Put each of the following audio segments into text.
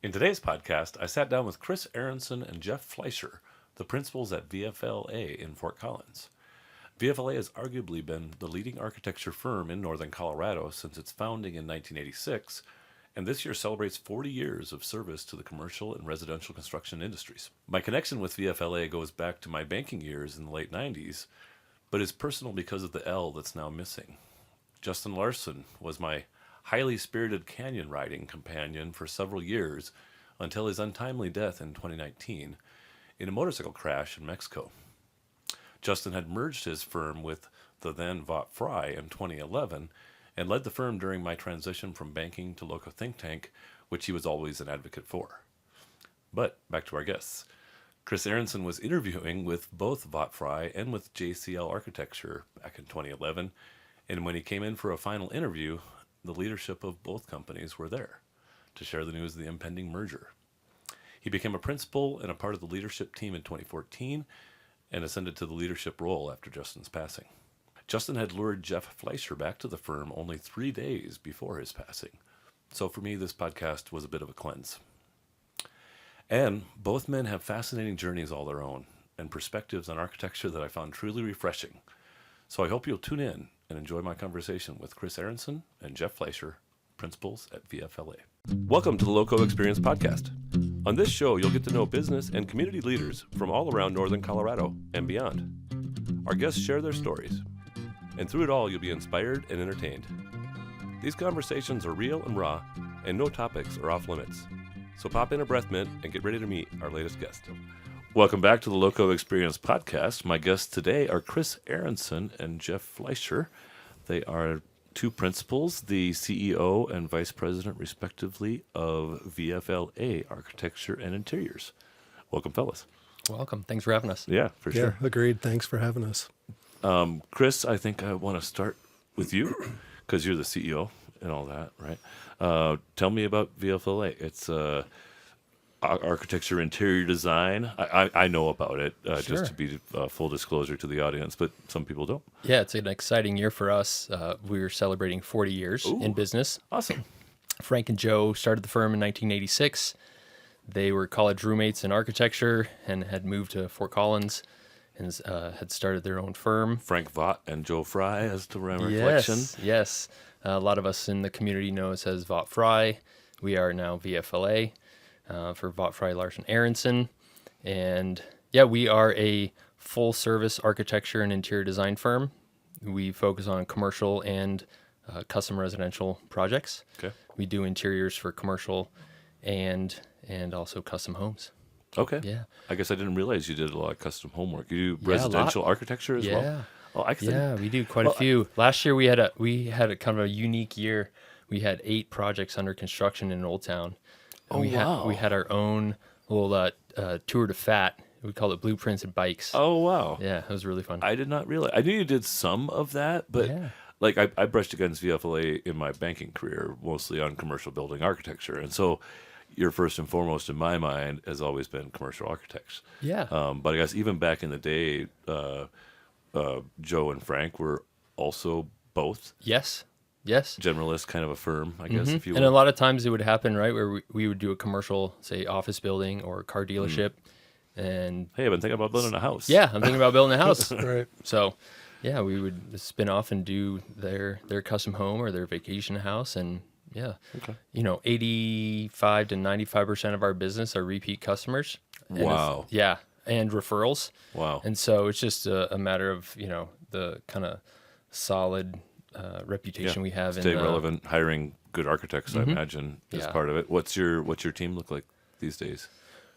In today's podcast, I sat down with Chris Aronson and Jeff Fleischer, the principals at VFLA in Fort Collins. VFLA has arguably been the leading architecture firm in northern Colorado since its founding in 1986, and this year celebrates 40 years of service to the commercial and residential construction industries. My connection with VFLA goes back to my banking years in the late 90s, but is personal because of the L that's now missing. Justin Larson was my highly spirited canyon riding companion for several years until his untimely death in 2019 in a motorcycle crash in Mexico. Justin had merged his firm with the then Vaught-Frye in 2011 and led the firm during my transition from banking to LoCo Think Tank, which he was always an advocate for. But back to our guests. Chris Aronson was interviewing with both Vaught-Frye and with JCL Architecture back in 2011, and when he came in for a final interview, the leadership of both companies were there to share the news of the impending merger. He became a principal and a part of the leadership team in 2014 and ascended to the leadership role after Justin's passing. Justin had lured Jeff Fleischer back to the firm only 3 days before his passing. So for me, this podcast was a bit of a cleanse. And both men have fascinating journeys all their own and perspectives on architecture that I found truly refreshing. So I hope you'll tune in and enjoy my conversation with Chris Aronson and Jeff Fleischer, principals at VFLA. Welcome to the LoCo Experience Podcast. On this show, you'll get to know business and community leaders from all around northern Colorado and beyond. Our guests share their stories, and through it all, you'll be inspired and entertained. These conversations are real and raw, and no topics are off limits. So pop in a breath mint and get ready to meet our latest guest. Welcome back to the LoCo Experience Podcast. My guests today are Chris Aronson and Jeff Fleischer. They are two principals, the CEO and vice president, respectively, of VFLA Architecture and Interiors. Welcome, fellas. Welcome. Thanks for having us. Yeah, for sure. Yeah, agreed. Thanks for having us. Chris, I think I want to start with you because you're the CEO and all that, right? Tell me about VFLA. It's architecture, interior design. I know about it, Sure. just to be full disclosure to the audience, but some people don't. Yeah, it's an exciting year for us. We're celebrating 40 years in business. Awesome. Frank and Joe started the firm in 1986. They were college roommates in architecture and had moved to Fort Collins and had started their own firm. Frank Vaught and Joe Fry, as to my recollection. Yes. A lot of us in the community know us as Vaught-Frye. We are now VFLA. For Vaught-Frye, Larson, Aronson. And yeah, we are a full-service architecture and interior design firm. We focus on commercial and custom residential projects. Okay. We do interiors for commercial and also custom homes. Okay. Yeah. I guess I didn't realize you did a lot of custom homework. You do Yeah, a lot. residential architecture as well? Yeah. Oh, I think. Yeah, we do quite a few. Last year we had a kind of a unique year. We had 8 projects under construction in Old Town. And we had our own little tour to fat. We called it Blueprints and Bikes. Oh, wow. Yeah, it was really fun. I did not realize. I knew you did some of that, but Yeah. like I brushed against VFLA in my banking career, mostly on commercial building architecture. And so your first and foremost in my mind has always been commercial architects. Yeah. But I guess even back in the day, Joe and Frank were also both Yes. generalist kind of a firm, I guess, if you will. And a lot of times it would happen, right, where we would do a commercial, say, office building or a car dealership. And Hey, I've been thinking about building a house. yeah, I'm thinking about building a house. Right. So yeah, we would spin off and do their custom home or their vacation house. And yeah, Okay. 85 to 95% of our business are repeat customers. And Wow. yeah. And referrals. Wow. And so it's just a matter of, the kind of solid reputation we have. Stay in the, relevant, hiring good architects, I imagine, is Yeah. part of it. What's your team look like these days?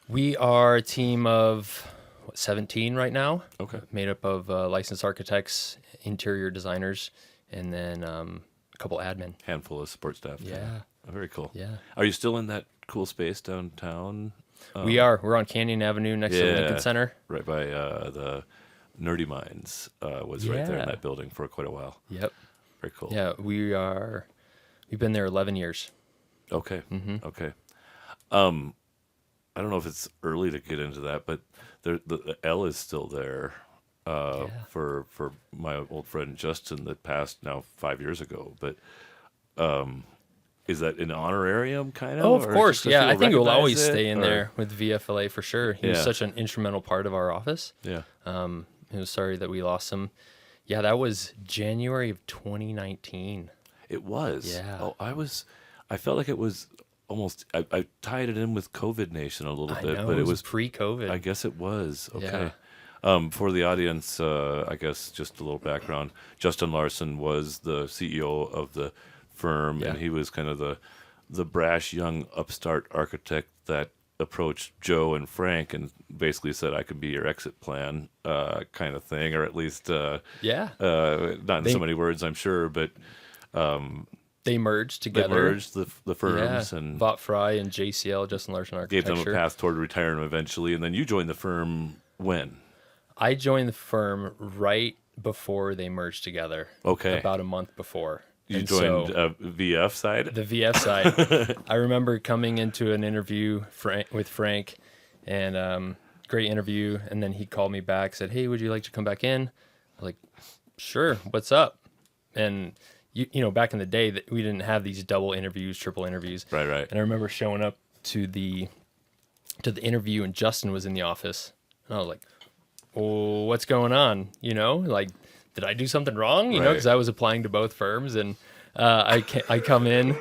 We are a team of 17 right now. Okay. Made up of licensed architects, interior designers, and then a couple admin. Handful of support staff. Yeah. Oh, very cool. Yeah. Are you still in that cool space downtown? We are. We're on Canyon Avenue next to the Lincoln Center. Right by the Nerdy Minds was right there in Yeah. that building for quite a while. Yep. Very cool. Yeah, we've been there 11 years. Okay. Okay. I don't know if it's early to get into that, but the L is still there for my old friend Justin that passed now 5 years ago. But is that an honorarium kind of? Oh, of or course. just 'cause Yeah, people I think it will recognize always it, stay in or- there with VFLA for sure. He was Yeah. such an instrumental part of our office. Yeah. I was sorry that we lost him. Yeah, that was January of 2019. It was. Yeah. Oh, I felt like it was almost, I tied it in with COVID Nation a little I bit, know, but it was was, pre-COVID. I guess it was. Okay. Yeah. For the audience, I guess just a little background. Justin Larson was the CEO of the firm, Yeah. and he was kind of the brash young upstart architect that approached Joe and Frank and basically said, "I can be your exit plan," kind of thing, or at least Yeah. not in They- so many words, I'm sure, but They merged they together. merged the Yeah. firms and Vaught-Frye and JCL, Justin Larson gave Architecture. them a path toward retirement eventually. And then you joined the firm when? I joined the firm right before they merged together. Okay. About a month before. You And joined so- VF side? the VF side. I remember coming into an interview with Frank, and great interview. And then he called me back, said, "Hey, would you like to come back in?" I was like, "Sure. What's up?" And you know, back in the day, that we didn't have these double interviews, triple interviews. Right. And I remember showing up to the interview, and Justin was in the office, and I was like, "Oh, what's going on?" You know, like, did I do something wrong? You know, Right. because I was applying to both firms, and I come in,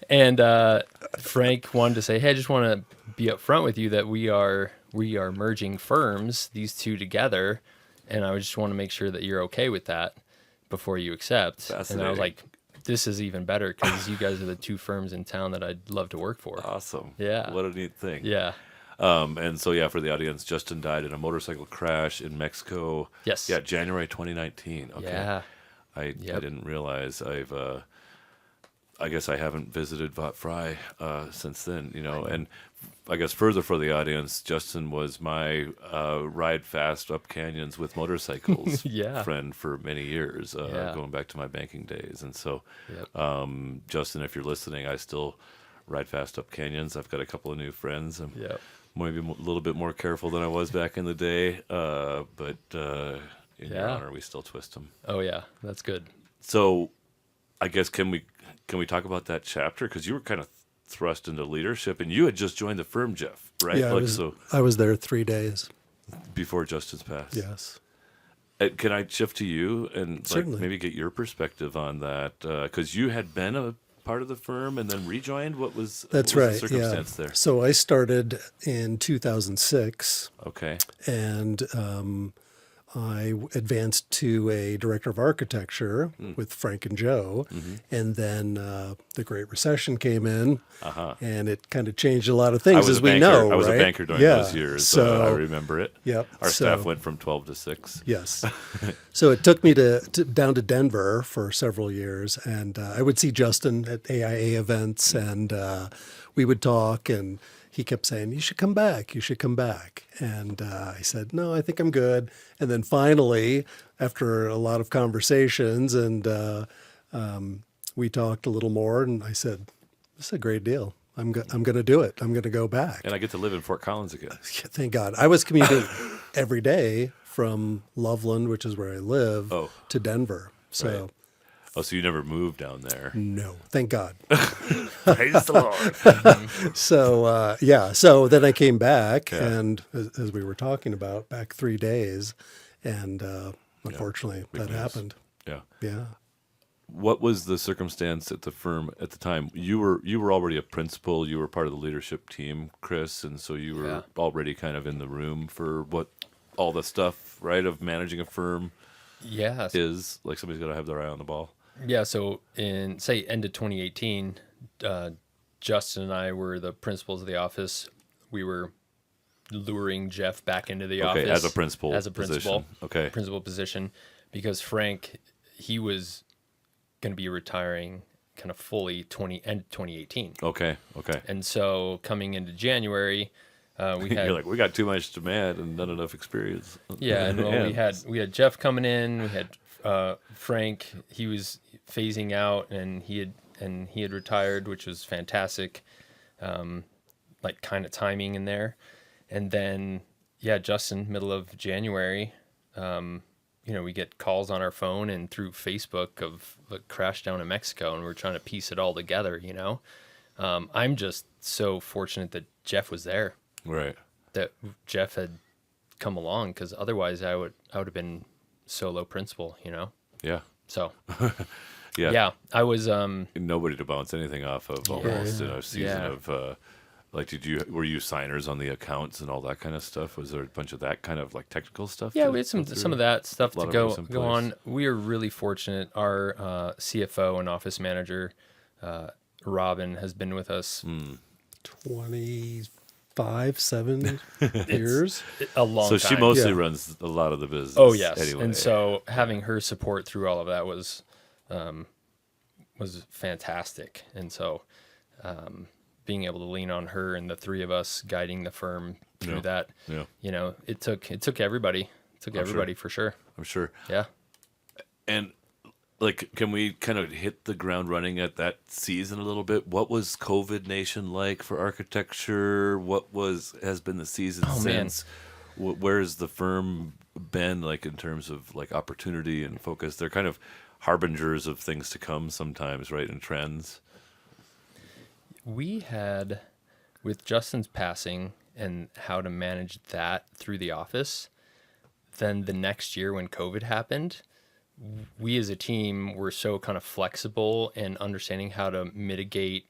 and Frank wanted to say, "Hey, I just want to be upfront with you that we are merging firms, these two together, and I just want to make sure that you're okay with that before you accept." And I was Fascinating. like, "This is even better because you guys are the two firms in town that I'd love to work for." Awesome. Yeah. What a neat thing. Yeah. And so, yeah, for the audience, Justin died in a motorcycle crash in Mexico. Yes. Yeah, January 2019. Okay. Yeah. I Yep. didn't realize I guess I haven't visited Vaught-Frye since then, you know. And I guess further for the audience, Justin was my ride fast up canyons with motorcycles Yeah. friend for many years, Yeah. going back to my banking days. And so, Yep. Justin, if you're listening, I still ride fast up canyons. I've got a couple of new friends. I'm Yep. maybe a little bit more careful than I was back in the day, but in your Yeah. honor, we still twist them. Oh yeah, that's good. So, I guess can we talk about that chapter, because you were kind of thrust into leadership, and you had just joined the firm, Jeff, right? Yeah, I was there 3 days. Before Justin's passed. Yes. Can I shift to you and like, Certainly. maybe get your perspective on that? Because you had been a part of the firm and then rejoined. What was That's what right. was the circumstance yeah. there? So I started in 2006, Okay. and I advanced to a director of architecture with Frank and Joe, and then the Great Recession came in, and it kind of changed a lot of I things, was as a we banker. know. I was right? a banker during Yeah. those years. So I remember it. Yep. Our So- staff went from 12 to 6. Yes. So it took me down to Denver for several years, and I would see Justin at AIA events, and we would talk, and he kept saying, "You should come back. You should come back." And I said, "No, I think I'm good." And then finally, after a lot of conversations, and we talked a little more, and I said, "This is a great deal. I'm going to do it. I'm going to go back." And I get to live in Fort Collins again. Thank God. I was commuting every day from Loveland, which is where I live, Oh. to Denver. So, Right. Oh, so you never moved down there. no, thank God. Praise the Lord. So, so then I came back, Yeah. and as we were talking about, back 3 days, and unfortunately big that news. happened. Yeah. Yeah. What was the circumstance at the firm at the time? You were already a principal. You were part of the leadership team, Chris, and so you were Yeah. already kind of in the room for what all the stuff, right, of managing a firm Yeah. is. Like, somebody's got to have their eye on the ball. Yeah. So in say end of 2018, Justin and I were the principals of the office. We were luring Jeff back into the office as a principal. As a principal. position. Okay. Principal position, because Frank, he was going to be retiring kind of fully end 2018. Okay. And so coming into January, we had You're like, we got too much demand and not enough experience. yeah, and well, we had Jeff coming in, we had Frank. He was phasing out, and he had retired, which was fantastic. Like kind of timing in there, and then Justin, middle of January, we get calls on our phone and through Facebook of a crash down in Mexico, and we're trying to piece it all together. I'm just so fortunate that Jeff was there, Right. that Jeff had come along, because otherwise I would have been solo principal. Yeah. So Yeah. yeah, I was Nobody to bounce anything off of almost in a season Yeah. of like, were you signers on the accounts and all that kind of stuff? Was there a bunch of that kind of like technical stuff? Yeah, to we had go some through? of that stuff A lot to of it was in go place. on. We are really fortunate. Our CFO and office manager, Robin, has been with us 7 years. a long So time. she mostly Yeah. runs a lot of the business. Oh yes, Anyway. and so having her support through all of that was fantastic. And so being able to lean on her and the three of us guiding the firm through that, Yeah. it took everybody. It took I'm everybody for sure. I'm sure. Yeah. And like, can we kind of hit the ground running at that season a little bit? What was COVID Nation like for architecture? What has been the season Oh, man. since? Where's the firm been like in terms of like opportunity and focus? They're kind of harbingers of things to come sometimes, right? And trends. We had, with Justin's passing and how to manage that through the office, then the next year when COVID happened, we as a team were so kind of flexible and understanding how to mitigate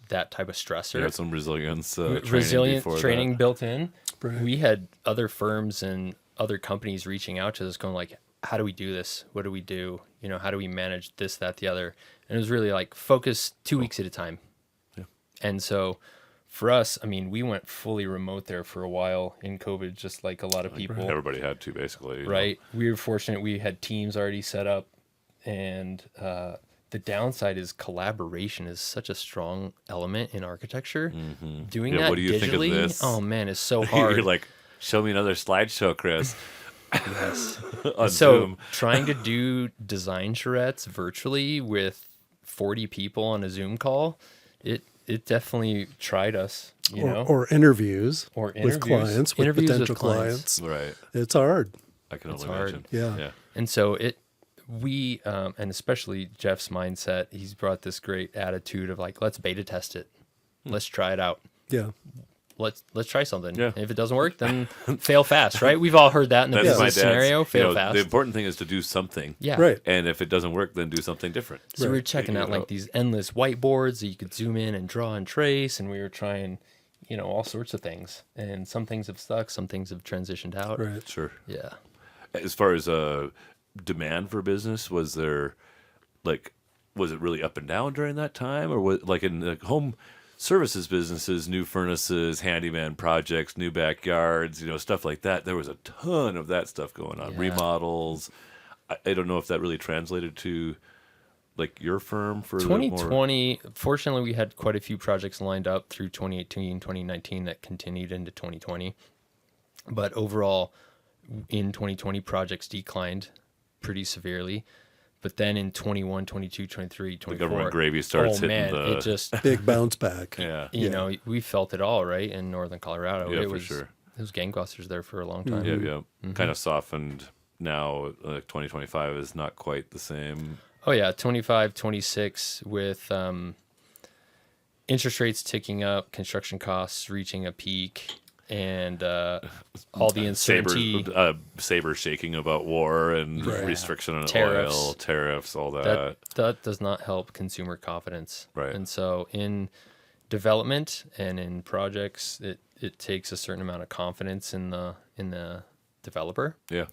that type of stressor. You had some resilience, Resilient before training that. built in. Right. We had other firms and other companies reaching out to us going like, how do we do this? What do we do? How do we manage this, that, the other? And it was really like focus 2 weeks at a time. Yeah. And so for us, we went fully remote there for a while in COVID, just like a lot of people. Everybody had to basically. Right. We were fortunate. We had teams already set up, and the downside is collaboration is such a strong element in architecture. Doing Yeah, that what do you digitally, think of this? oh man, is so hard. You're like, show me another slideshow, Chris. Yes. On So Zoom. trying to do design charrettes virtually with 40 people on a Zoom call, it definitely tried us, Or interviews, Or with interviews. clients, with Interviews with potential clients. clients. Right. It's hard. I can It's only hard. imagine. Yeah. And so we and especially Jeff's mindset, he's brought this great attitude of like, let's beta test it. Let's try it out. Yeah. Let's try something. Yeah. If it doesn't work, then fail fast, right? We've all heard that in the That's my business dad's scenario, fail you know, fast. The important thing is to do something. Yeah. Right. And if it doesn't work, then do something different. So we were Right. checking Figure out it like out. these endless whiteboards that you could zoom in and draw and trace, and we were trying, all sorts of things. And some things have stuck, some things have transitioned out. Right. Sure. Yeah. As far as demand for business, was it really up and down during that time, or was like in the home services businesses, new furnaces, handyman projects, new backyards, stuff like that? There was a ton of that stuff going on. Yeah. Remodels. I don't know if that really translated to like your firm for the more. 2020, fortunately, we had quite a few projects lined up through 2018, 2019 that continued into 2020. But overall, in 2020, projects declined pretty severely. But then in 21, 22, 23, 24, The government gravy starts hitting man, the. it just, Big bounce back. Yeah. we felt it all, right, in northern Colorado. Yeah, it for was, sure. It was gangbusters there for a long time. Yeah, Mm-hmm. kind of softened now. 2025 is not quite the same. Oh, yeah, 25, 26 with interest rates ticking up, construction costs reaching a peak, and all the uncertainty. Saber shaking about war and Right. restriction on Tariffs. oil, tariffs, all that. That does not help consumer confidence. Right. And so in development and in projects, it takes a certain amount of confidence in the developer, Yeah,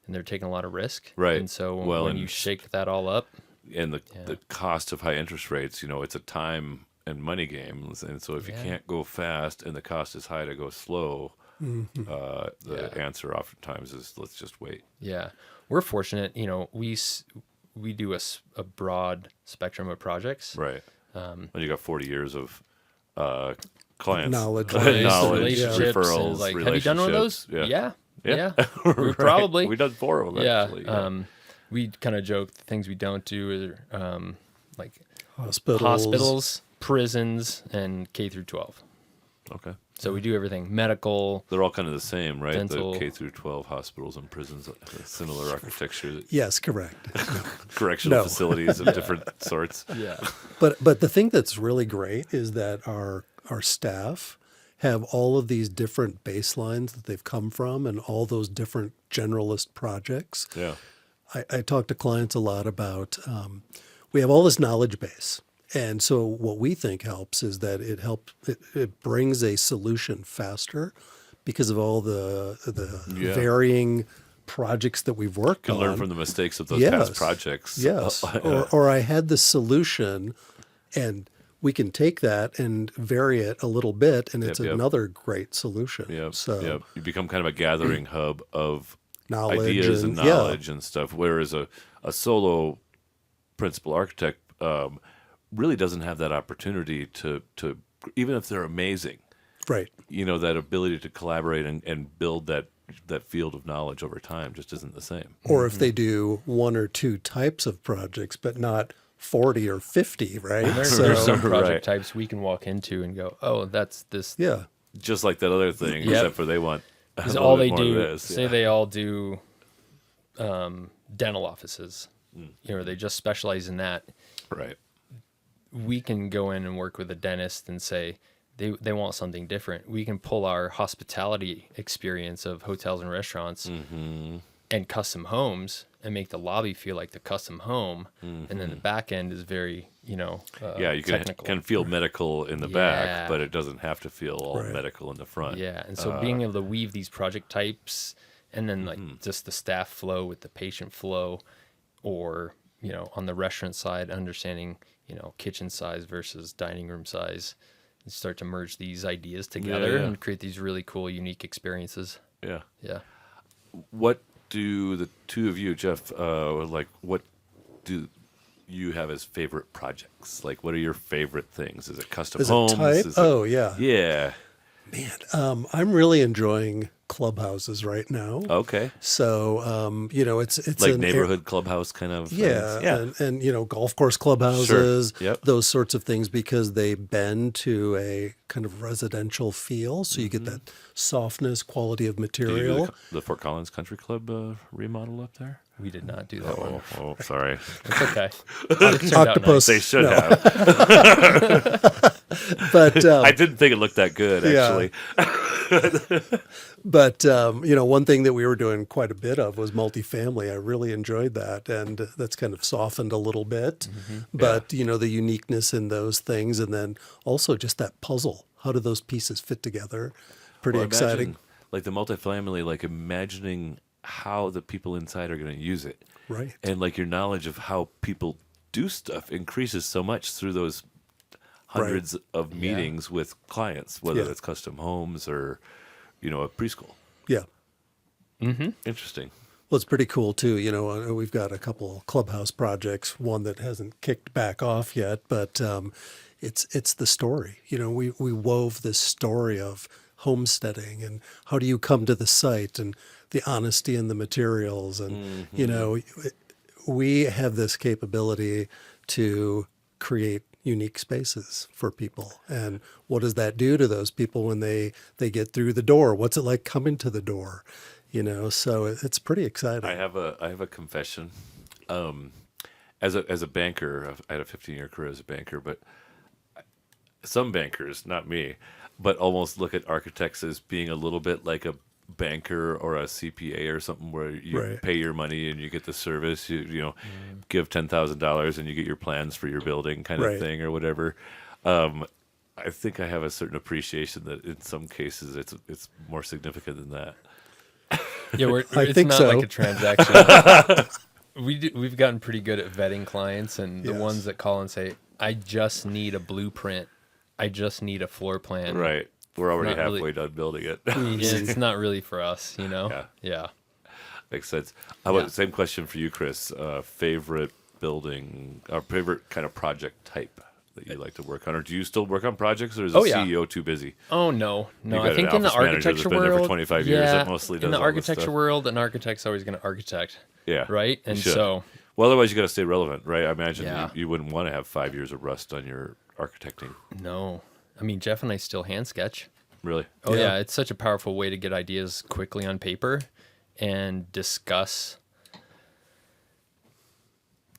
and they're taking a lot of risk. Right. And so Well, when and you shake that all up, and the cost of high interest rates, it's a time and money game, and so if you Yeah. can't go fast and the cost is high to go slow, the answer oftentimes is let's just wait. yeah, we're fortunate. We do a broad spectrum of projects. Right. And you got 40 years of clients, Knowledge. Relationships, referrals, and like, have you done one of those? relationships. Yeah. Right. Probably. We've done 4 of them actually. We kind of joke the things we don't do are like Hospitals. hospitals, prisons, and K through 12. Okay. So we do everything medical. They're all kind of the same, right? Dental. The K through 12 hospitals and prisons, similar architecture, Yes, correct. correctional No. facilities of different sorts. Yeah. But the thing that's really great is that our staff have all of these different baselines that they've come from and all those different generalist projects. Yeah. I talk to clients a lot about we have all this knowledge base. And so what we think helps is that it brings a solution faster because of all the Yeah. varying projects that we've worked Can on. learn from the mistakes of those Yes. past projects. Yes. Or I had this solution and we can take that and vary it a little bit and it's Yep, yep. another great solution. Yep. So Yep. You become kind of a gathering hub of knowledge ideas and and- yeah. knowledge and stuff. Whereas a solo principal architect really doesn't have that opportunity to even if they're amazing, right. that ability to collaborate and build that field of knowledge over time just isn't the same. Or if they do one or two types of projects, but not 40 or 50, right? There's some project types we can walk into and go, oh, that's this. yeah. Just like that other thing, Yep. except for they want a Because little all bit they more do, of this. say Yeah. they all do dental offices, they just specialize in that. Right. We can go in and work with a dentist and say they want something different. We can pull our hospitality experience of hotels and restaurants and custom homes and make the lobby feel like the custom home. And then the back end is very, Yeah, you technical. can feel medical in the Yeah. back, but it doesn't have to feel all Right. medical in the front. Yeah, and so being able to weave these project types and then like just the staff flow with the patient flow, or on the restaurant side, understanding kitchen size versus dining room size, and start to merge these ideas together Yeah. and create these really cool, unique experiences. Yeah. Yeah. What do the two of you, Jeff, what do you have as favorite projects? Like, what are your favorite things? Is it custom Is homes? it type? Is it- Oh, yeah. Yeah. Man, I'm really enjoying clubhouses right now. Okay. So, it's Like an neighborhood clubhouse kind of Yeah, things? Yeah. and golf course clubhouses, Yep. those sorts of things, because they bend to a kind of residential feel, so you get that softness, quality of Did you do material. the Fort Collins Country Club remodel up there? We did not do that one. Oh, sorry. It's okay. It turned out Octopus. They should No. have. But I didn't think it looked that good, Yeah. actually. But one thing that we were doing quite a bit of was multifamily. I really enjoyed that, and that's kind of softened a little bit. But the uniqueness in those things, and then also just that puzzle. How do those pieces fit together? Pretty Well, exciting, imagine, like the multifamily, like imagining how the people inside are going to use it. right? And like your knowledge of how people do stuff increases so much through those hundreds of meetings with clients, whether Yeah. it's custom homes or, a preschool. Yeah. Interesting. Well, it's pretty cool too. We've got a couple clubhouse projects. One that hasn't kicked back off yet, but it's the story. We wove this story of homesteading and how do you come to the site and the honesty in the materials, and we have this capability to create unique spaces for people. And what does that do to those people when they get through the door? What's it like coming to the door? So it's pretty exciting. I have a confession. As a banker, I had a 15-year career as a banker, but some bankers, not me, but almost look at architects as being a little bit like a banker or a CPA or something, where you Right. pay your money and you get the service. Give $10,000 and you get your plans for your building, kind of Right. thing, or whatever. I think I have a certain appreciation that in some cases it's more significant than that. Yeah, I it's think not so. like a transaction. We've gotten pretty good at vetting clients, and the Yes. ones that call and say, I just need a blueprint. I just need a floor plan. Right. We're already Not really- halfway done building it. It's not really for us, Yeah. Yeah. Makes sense. How about Yeah. the same question for you, Chris? Favorite building or favorite kind of project type that you like to work on? Or do you still work on projects, or is the Oh, yeah. CEO too busy? Oh no. You got I an think in the office manager that's architecture been there for world, 25 years that mostly does in the all this architecture stuff. world, an architect's always going to architect, Yeah. right? You And should. so Well, otherwise you got to stay relevant, right? I imagine Yeah. you wouldn't want to have 5 years of rust on your architecting. no. I mean, Jeff and I still hand sketch. Really? Oh Yeah. yeah, it's such a powerful way to get ideas quickly on paper and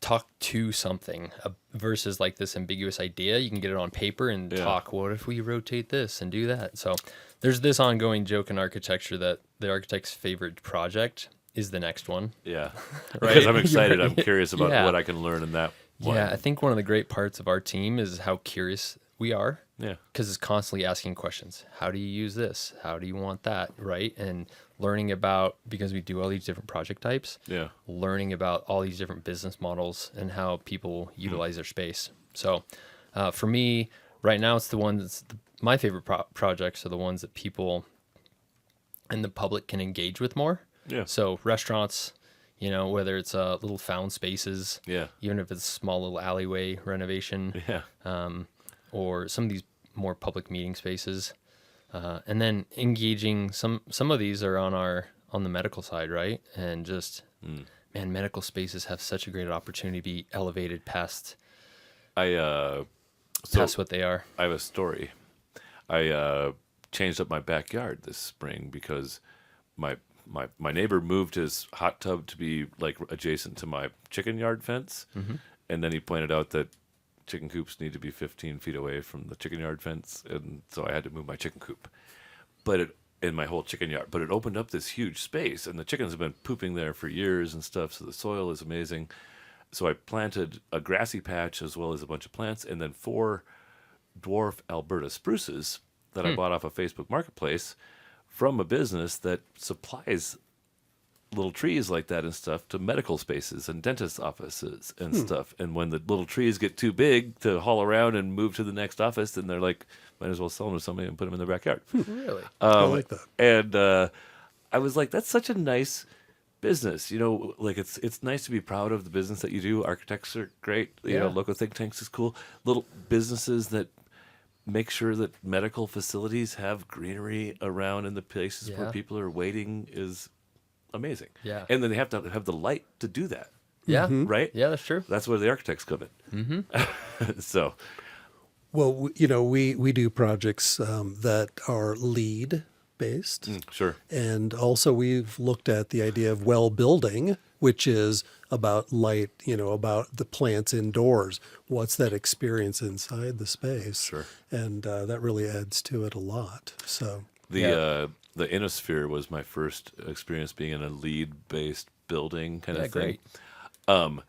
talk to something versus like this ambiguous idea. You can get it on paper and talk. What if we rotate this and do that? So there's this ongoing joke in architecture that the architect's favorite project is the next one. Yeah. Right? Because I'm excited. I'm curious about Yeah. what I can learn in that one. Yeah, I think one of the great parts of our team is how curious we are. Yeah. Because it's constantly asking questions. How do you use this? How do you want that? Right? And learning about, because we do all these different project types, Yeah. learning about all these different business models and how people utilize their space. So for me, right now, it's the ones, my favorite projects are the ones that people and the public can engage with more. Yeah. So restaurants, whether it's little found spaces, Yeah. even if it's a small little alleyway renovation, Yeah. or some of these more public meeting spaces, and then engaging some of these are on the medical side, right? And just man, medical spaces have such a great opportunity to be elevated past So what they are. I have a story. I changed up my backyard this spring because my neighbor moved his hot tub to be like adjacent to my chicken yard fence, and then he pointed out that chicken coops need to be 15 feet away from the chicken yard fence, and so I had to move my chicken coop. In my whole chicken yard, but it opened up this huge space, and the chickens have been pooping there for years and stuff. So the soil is amazing. So I planted a grassy patch as well as a bunch of plants, and then 4 dwarf Alberta spruces that I bought off of Facebook Marketplace from a business that supplies little trees like that and stuff to medical spaces and dentist offices and stuff. And when the little trees get too big to haul around and move to the next office, then they're like, might as well sell them to somebody and put them in their backyard. Really? I like that. And I was like, that's such a nice business. Like it's nice to be proud of the business that you do. Architects are great. LoCo Think Tanks is cool. Little businesses that make sure that medical facilities have greenery around in the places where Yeah. people are waiting is amazing. Yeah. And then they have to have the light to do that. Yeah. Right? Yeah, that's true. That's where the architects come in. Mm-hmm. So, Well, we do projects that are LEED based. sure. And also we've looked at the idea of well building, which is about light, about the plants indoors. What's that experience inside the space? Sure. And that really adds to it a lot. So The Innosphere was my first experience being in a LEED-based building kind of thing. Great.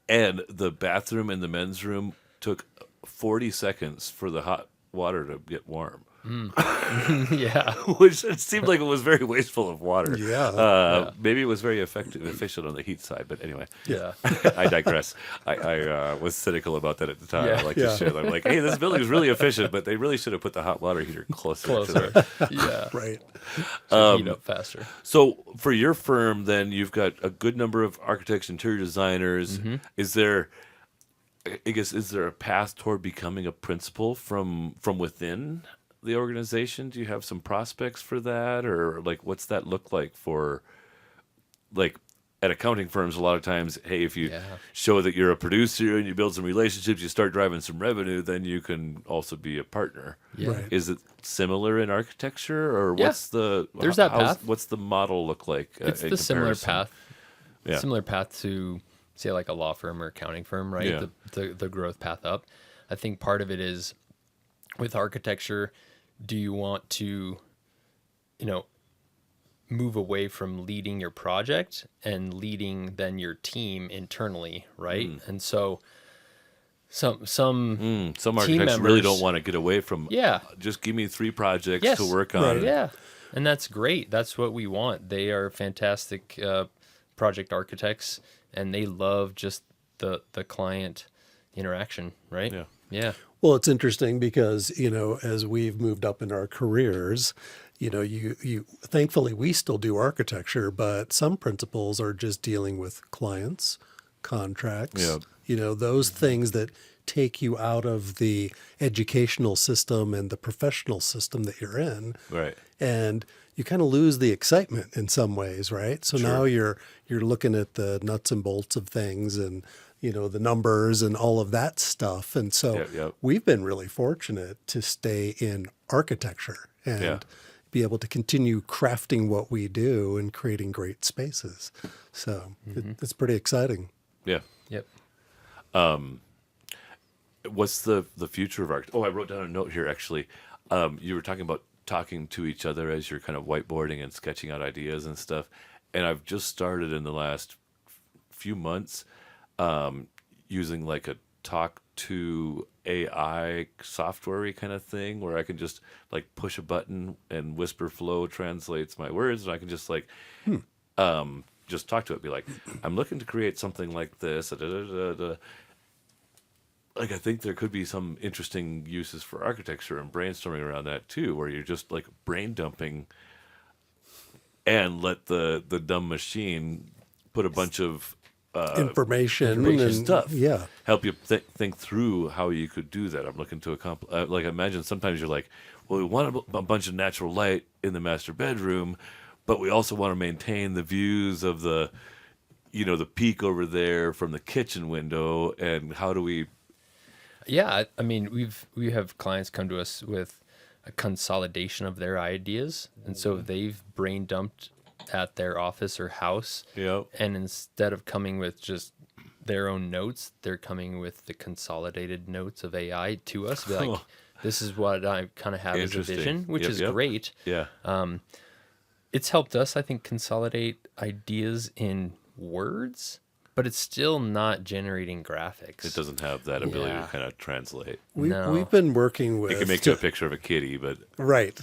And the bathroom in the men's room took 40 seconds for the hot water to get warm, Yeah. which it seemed like it was very wasteful of water. Yeah. Maybe it was very efficient on the heat side, but anyway. Yeah. I digress. I was cynical about that at the time. Yeah. I like to share that. I'm like, hey, this building is really efficient, but they really should have put the hot water heater closer. to Closer. Yeah. right. So heat up faster. So for your firm, then you've got a good number of architects, interior designers. Is there a path toward becoming a principal from within the organization? Do you have some prospects for that, or like what's that look like for like at accounting firms? A lot of times, hey, if you show that you're a producer and you build some relationships, you start driving some revenue, then you can also be a partner. Yeah. Right. Is it similar in architecture, or Yeah. what's the There's that path. What's the model look like? It's in the similar comparison? path. Yeah. Similar path to say like a law firm or accounting firm, right? Yeah. The growth path up. I think part of it is with architecture, do you want to, move away from leading your project and leading then your team internally, right? And so some Some team architects really members- don't want to get away from. Yeah. Just give me 3 projects Yes. to work on. Right. Yeah, and that's great. That's what we want. They are fantastic project architects, and they love just the client interaction, right? Yeah. Yeah. Well, it's interesting because, as we've moved up in our careers, you thankfully we still do architecture, but some principals are just dealing with clients, contracts, those things that take you out of the educational system and the professional system that you're in. Right. And you kind of lose the excitement in some ways, right? So now you're looking at the nuts and bolts of things and the numbers and all of that stuff. And so Yep. we've been really fortunate to stay in architecture and Yeah. be able to continue crafting what we do and creating great spaces. So it's pretty exciting. Yeah. Yep. What's the future of art? Oh, I wrote down a note here actually. You were talking about talking to each other as you're kind of whiteboarding and sketching out ideas and stuff. And I've just started in the last few months using like a talk to AI software kind of thing where I can just like push a button and Whisper Flow translates my words, and I can just like just talk to it, be like, I'm looking to create something like this. Da, da, da, da. Like, I think there could be some interesting uses for architecture and brainstorming around that too, where you're just like brain dumping and let the dumb machine put a bunch of Information and stuff. Yeah. Help you think through how you could do that. I'm looking to accomplish. Like, imagine sometimes you're like, well, we want a bunch of natural light in the master bedroom, but we also want to maintain the views of the peak over there from the kitchen window. And how do we? Yeah, I mean, we have clients come to us with a consolidation of their ideas, and so they've brain dumped at their office or house, and instead of coming with just their own notes, they're coming with the consolidated notes of AI to us. Be like, this is what I kind of have as a vision, which is great. Yeah. It's helped us, I think, consolidate ideas in words, but it's still not generating graphics. It doesn't have that ability to kind of translate. We've been working with. It can make you a picture of a kitty, but Right.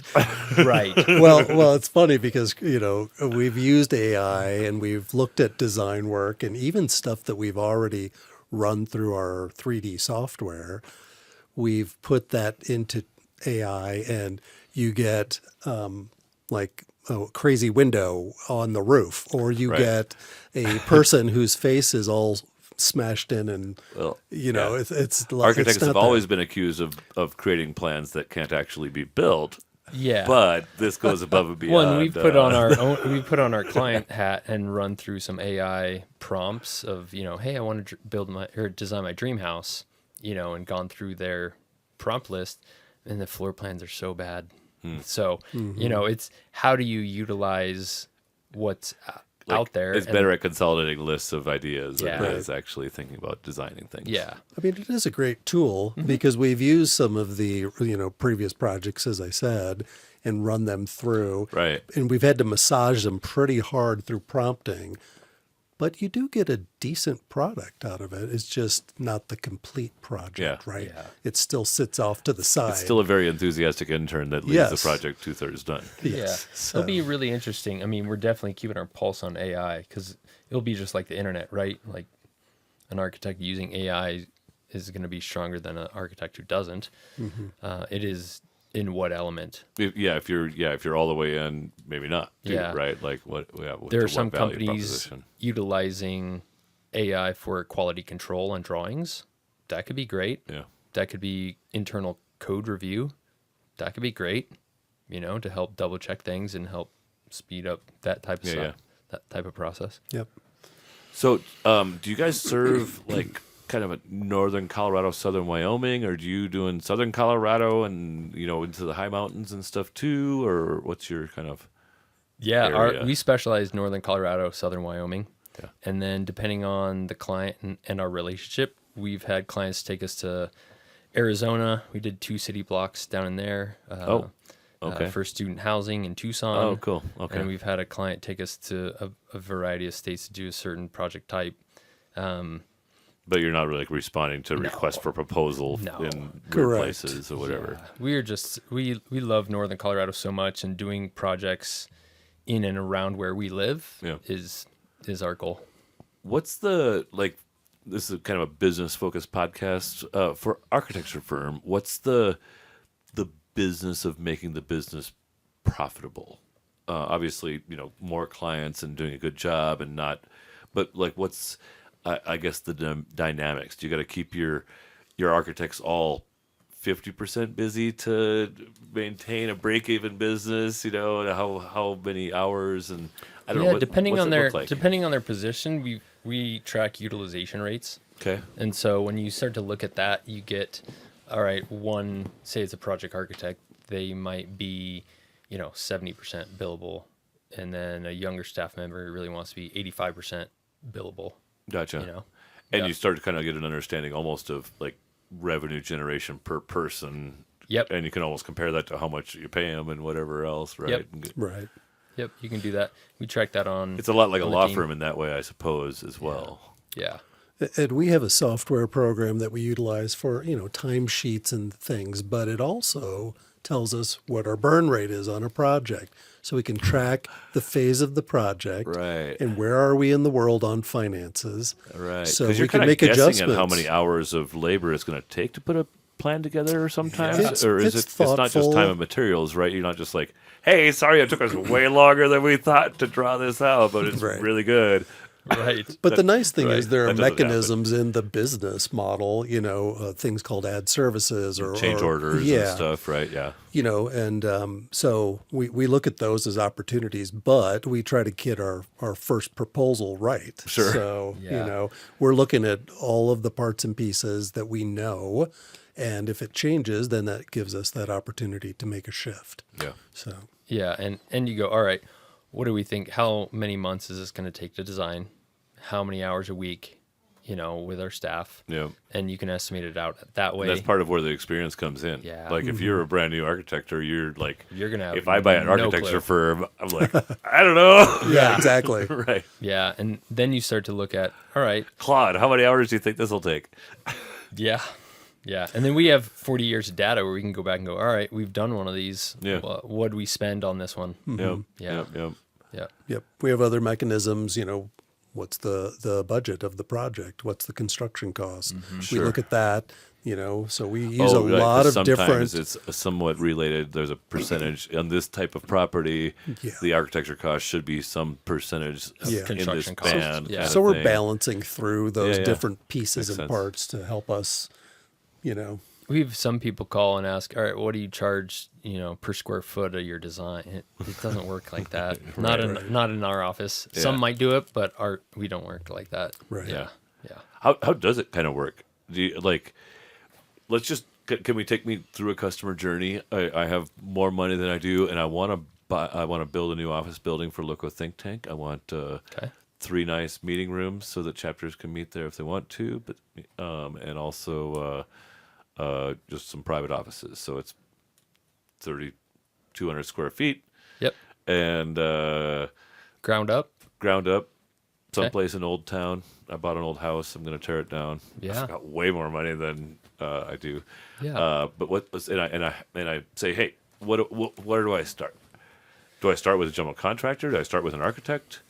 Right. Well, it's funny because, we've used AI and we've looked at design work and even stuff that we've already run through our 3D software. We've put that into AI and you get like a crazy window on the roof, or you get a person whose face is all smashed in and, it's like, architects it's not have that. always been accused of creating plans that can't actually be built. Yeah. But this goes above and beyond. Well, and we put on our client hat and run through some AI prompts of, hey, I want to design my dream house, and gone through their prompt list, and the floor plans are so bad. So, it's how do you utilize what's out there? It's better at consolidating lists of ideas than it Yeah. is actually thinking about designing things. Yeah. I mean, it is a great tool because we've used some of the, previous projects, as I said, and run them through. Right. And we've had to massage them pretty hard through prompting. But you do get a decent product out of it. It's just not the complete project, right? Yeah. It still sits off to the side. It's still a very enthusiastic intern that leaves the Yes. project 2/3 done. Yes. Yeah. It'll be really interesting. I mean, we're definitely keeping our pulse on AI because it'll be just like the internet, right? Like an architect using AI is going to be stronger than an architect who doesn't. It is in what element? If you're all the way in, maybe not. Too, Yeah. Right. Like what? Yeah, There are what some value companies proposition? utilizing AI for quality control on drawings. That could be great. Yeah. That could be internal code review. That could be great, to help double check things and help speed up that type of stuff, that type of process. Yep. So, do you guys serve like kind of a northern Colorado, southern Wyoming, or do you do in southern Colorado and into the high mountains and stuff too, or what's your kind of? Yeah, area? we specialize northern Colorado, southern Wyoming. Yeah. And then depending on the client and our relationship, we've had clients take us to Arizona. We did 2 city blocks down in there. Okay. For student housing in Tucson. Oh, cool. Okay. And we've had a client take us to a variety of states to do a certain project type. But you're not really responding to requests for proposal No. in weird Correct. places or whatever. Yeah. We're just we love northern Colorado so much, and doing projects in and around where we live is our goal. What's the this is kind of a business focused podcast for architecture firm. What's the business of making the business profitable? Obviously, more clients and doing a good job and not, but what's I guess the dynamics. Do you got to keep your architects all 50% busy to maintain a break-even business? How many hours, and I don't know. Depending what's on it their look like? depending on their position, we track utilization rates. Okay. And so when you start to look at that, you get, all right, say it's a project architect, they might be, 70% billable, and then a younger staff member really wants to be 85% billable. Gotcha. And Yeah. you start to kind of get an understanding almost of like revenue generation per person. Yep. And you can almost compare that to how much you pay them and whatever else, right? Yep. Right. Yep, you can do that. We track that on. It's a lot like a on the law team. firm in that way, I suppose, as well. Yeah. And we have a software program that we utilize for, timesheets and things, but it also tells us what our burn rate is on a project. So we can track the phase of the project. Right. And where are we in the world on finances. Right. So Because we you're can kind of make guessing adjustments. on how many hours of labor it's going to take to put a plan together sometimes. It's- or is it's it's not just thoughtful. time and materials, right? You're not just like, hey, sorry, it took us way longer than we thought to draw this out, but it's Right. really good. Right. But the nice thing right. is there are That doesn't happen. mechanisms in the business model, things called ad services or Change orders yeah, and stuff, right? Yeah. So we look at those as opportunities, but we try to get our first proposal right. Sure. So, Yeah. we're looking at all of the parts and pieces that we know. And if it changes, then that gives us that opportunity to make a shift. Yeah. So, Yeah, and you go, all right, what do we think? How many months is this going to take to design? How many hours a week, with our staff? Yeah. And you can estimate it out that way. That's part of where the experience comes in. Yeah. Like if you're a brand new architect, or you're like, You're gonna have if I buy an no architecture clue. firm, I'm like, I don't know. yeah, exactly. Right. Yeah, and then you start to look at, all right, Claude, how many hours do you think this will take? yeah, and then we have 40 years of data where we can go back and go, all right, we've done one of these. Yeah. What do we spend on this one? Yep. Yeah. Yep. Yeah. Yep. We have other mechanisms, what's the budget of the project? What's the construction cost? We Sure. look at that, so we use a right, 'cause lot of sometimes different. it's somewhat related. There's a percentage on this type of property. Yeah. The architecture cost should be some percentage Yeah. in this Construction cost. band. Yeah. kind So of we're thing. balancing through those Yeah, yeah. different pieces Makes and sense. parts to help us, We have some people call and ask, all right, what do you charge, per square foot of your design? It doesn't work like that. Not in our office. Yeah. Some might do it, but we don't work like that. Right. Yeah. Yeah. How does it kind of work? Do you like? Let's just can we take me through a customer journey? I have more money than I do, and I want to buy. I want to build a new office building for LoCo Think Tank. I want Okay. 3 nice meeting rooms so that chapters can meet there if they want to, but and also just some private offices. So it's 3,200 square feet Yep. and Ground up. ground up, someplace in Old Town. I bought an old house. I'm going to tear it down. Yeah. I've got way more money than I do. Yeah. But what was and I say, hey, where do I start? Do I start with a general contractor? Do I start with an architect?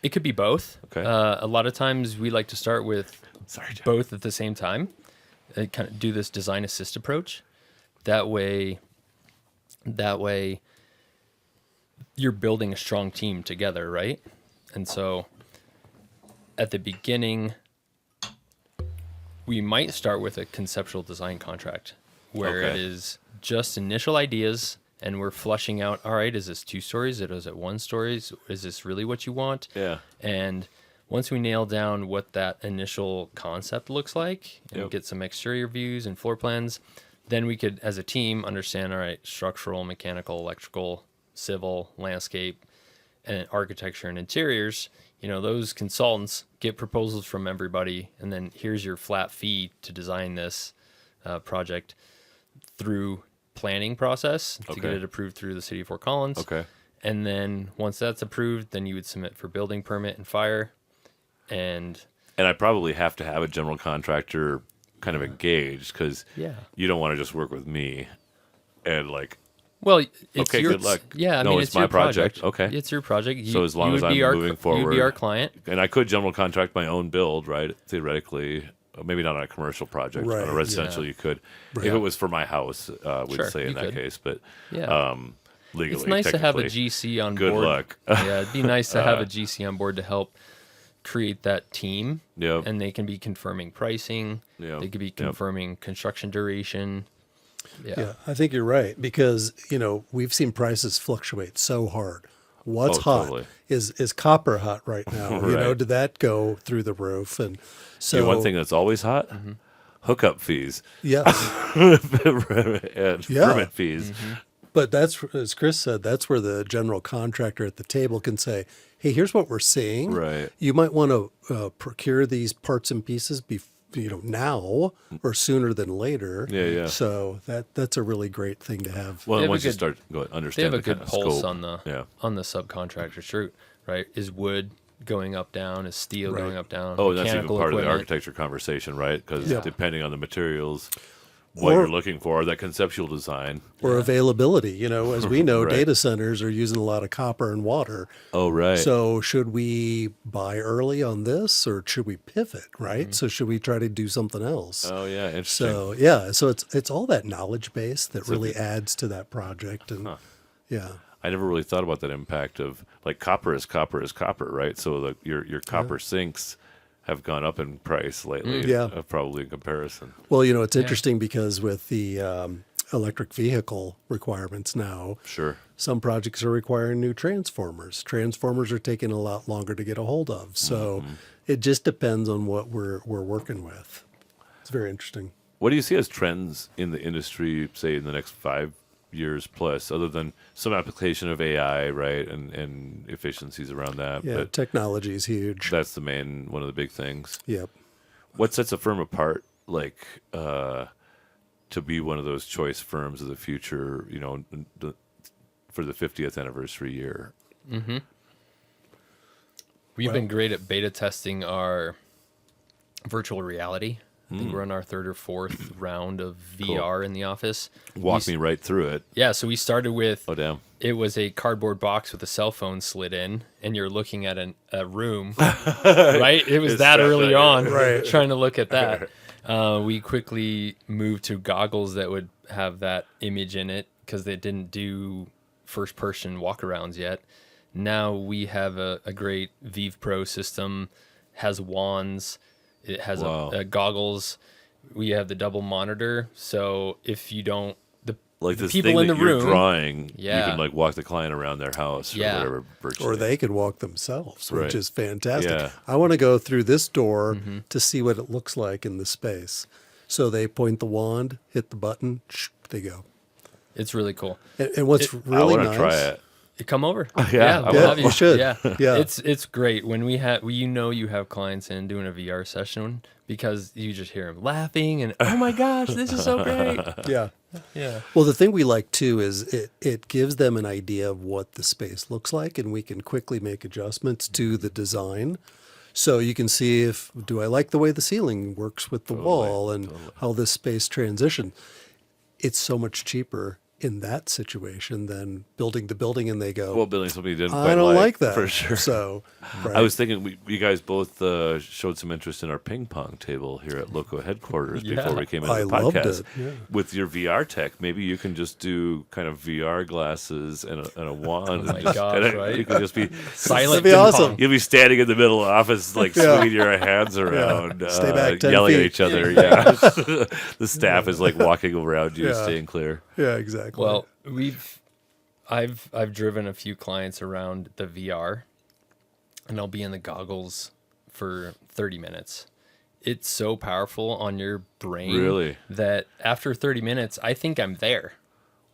It could be both. Okay. A lot of times we like to start with Sorry, Jeff. both at the same time and kind of do this design assist approach. That way you're building a strong team together, right? And so at the beginning, we might start with a conceptual design contract where it Okay. is just initial ideas and we're flushing out, all right, is this 2 stories? Is it 1 stories? Is this really what you want? Yeah. And once we nail down what that initial concept looks like and Yep. get some exterior views and floor plans, then we could, as a team, understand, all right, structural, mechanical, electrical, civil, landscape, and architecture and interiors. Those consultants get proposals from everybody, and then here's your flat fee to design this project through planning process to get Okay. it approved through the city of Fort Collins. Okay. And then once that's approved, then you would submit for building permit and fire. And And I probably have to have a general contractor kind of engaged because yeah, you don't want to just work with me and like. well, it's Okay, your, good luck. Yeah, I No, mean, it's it's my your project. Okay. It's your project. So as long you as would be I'm our, moving you'd forward, be our client. And I could general contract my own build, right? Theoretically, maybe not on a commercial project. Right, On a residential, yeah. you could. If Yeah. it was for my house, we'd Sure, say in you that could. case. But Yeah. legally, It's nice to have a technically, GC on good board. luck. Yeah, it'd be nice to have a GC on board to help create that team. Yep. And they can be confirming pricing. Yep. They could be Yep. confirming construction duration. Yeah, I think you're right because we've seen prices fluctuate so hard. What's Oh, hot totally. is copper hot right now. Right. Did that go through the roof? And so You know, one thing that's always hot: hookup fees yes, and Yeah. permit fees. But that's, as Chris said, that's where the general contractor at the table can say, hey, here's what we're seeing. Right. You might want to procure these parts and pieces now or sooner than later. Yeah. So that's a really great thing to have. Well, They have once a you good- start They understand have a the good kind of pulse scope. on the subcontractor shirt, right? Is wood going up, down? Is steel Right. going up, down? Oh, and that's even Mechanical part of the equipment. architecture conversation, right? Because Yeah. depending on the materials, what Or- you're looking for, that conceptual design. Or availability. As we know, Right. data centers are using a lot of copper and water. Oh, right. So should we buy early on this or should we pivot, right? Mm-hmm. So should we try to do something else? Oh, yeah, interesting. So yeah, so it's all that knowledge base that So really adds to that project, and yeah, I never really thought about that impact of like copper is copper, right? So your copper sinks have gone up in price lately, Yeah. probably in comparison. well, it's interesting because with the electric vehicle requirements now, Sure. some projects are requiring new transformers. Transformers are taking a lot longer to get a hold of, so it just depends on what we're working with. It's very interesting. What do you see as trends in the industry, say in the next 5 years plus, other than some application of AI, right, and efficiencies around that? Yeah, But technology is huge. that's one of the big things. Yep. What sets a firm apart, like, to be one of those choice firms of the future, for the 50th anniversary year? We've been great at beta testing our virtual reality. I think we're on our third or fourth round of VR in the office. Walk me right through it. Yeah, so we started with Oh, damn. it was a cardboard box with a cell phone slid in, and you're looking at a room, right? It was that early on, Right. trying to look at that. We quickly moved to goggles that would have that image in it because they didn't do first-person walkarounds yet. Now we have a great Vive Pro system, has wands, it has Wow. a goggles. We have the double monitor, so if you don't, Like the this people thing in that the you're room, drawing, you Yeah. can like walk the client around their house Yeah. or whatever. Virtually. Or they could walk themselves, Right. which is fantastic. Yeah. I want to go through this door to see what it looks like in the space. So they point the wand, hit the button, they go. it's really cool. And what's I really want to nice, try it. Come over. Yeah, I we'll will. have You should. Yeah, Yeah. It's great when we have you have clients in doing a VR session because you just hear them laughing and oh my gosh, this is so great. yeah. Yeah, Well, the thing we like too is it gives them an idea of what the space looks like, and we can quickly make adjustments to the design. So you can see do I like the way the ceiling works with the wall and how this space transition. It's so much cheaper in that situation than building the building and they go, Well, building something you didn't I quite don't like that. for sure. So right. I was thinking you guys both showed some interest in our ping pong table here at LoCo headquarters before we came into I the loved podcast. it, yeah. With your VR tech, maybe you can just do kind of VR glasses and a wand. Oh my and just gosh, kinda- right? You can just be silent. That'd be ping awesome. pong. You'll be standing in the middle of the office, like Yeah. swinging your hands around, Stay back 10 yelling at feet. each other. Yeah, the staff is like walking around you, Yeah. staying clear. Yeah, exactly. Well, I've driven a few clients around the VR, and I'll be in the goggles for 30 minutes. It's so powerful on your brain Really? that after 30 minutes, I think I'm there.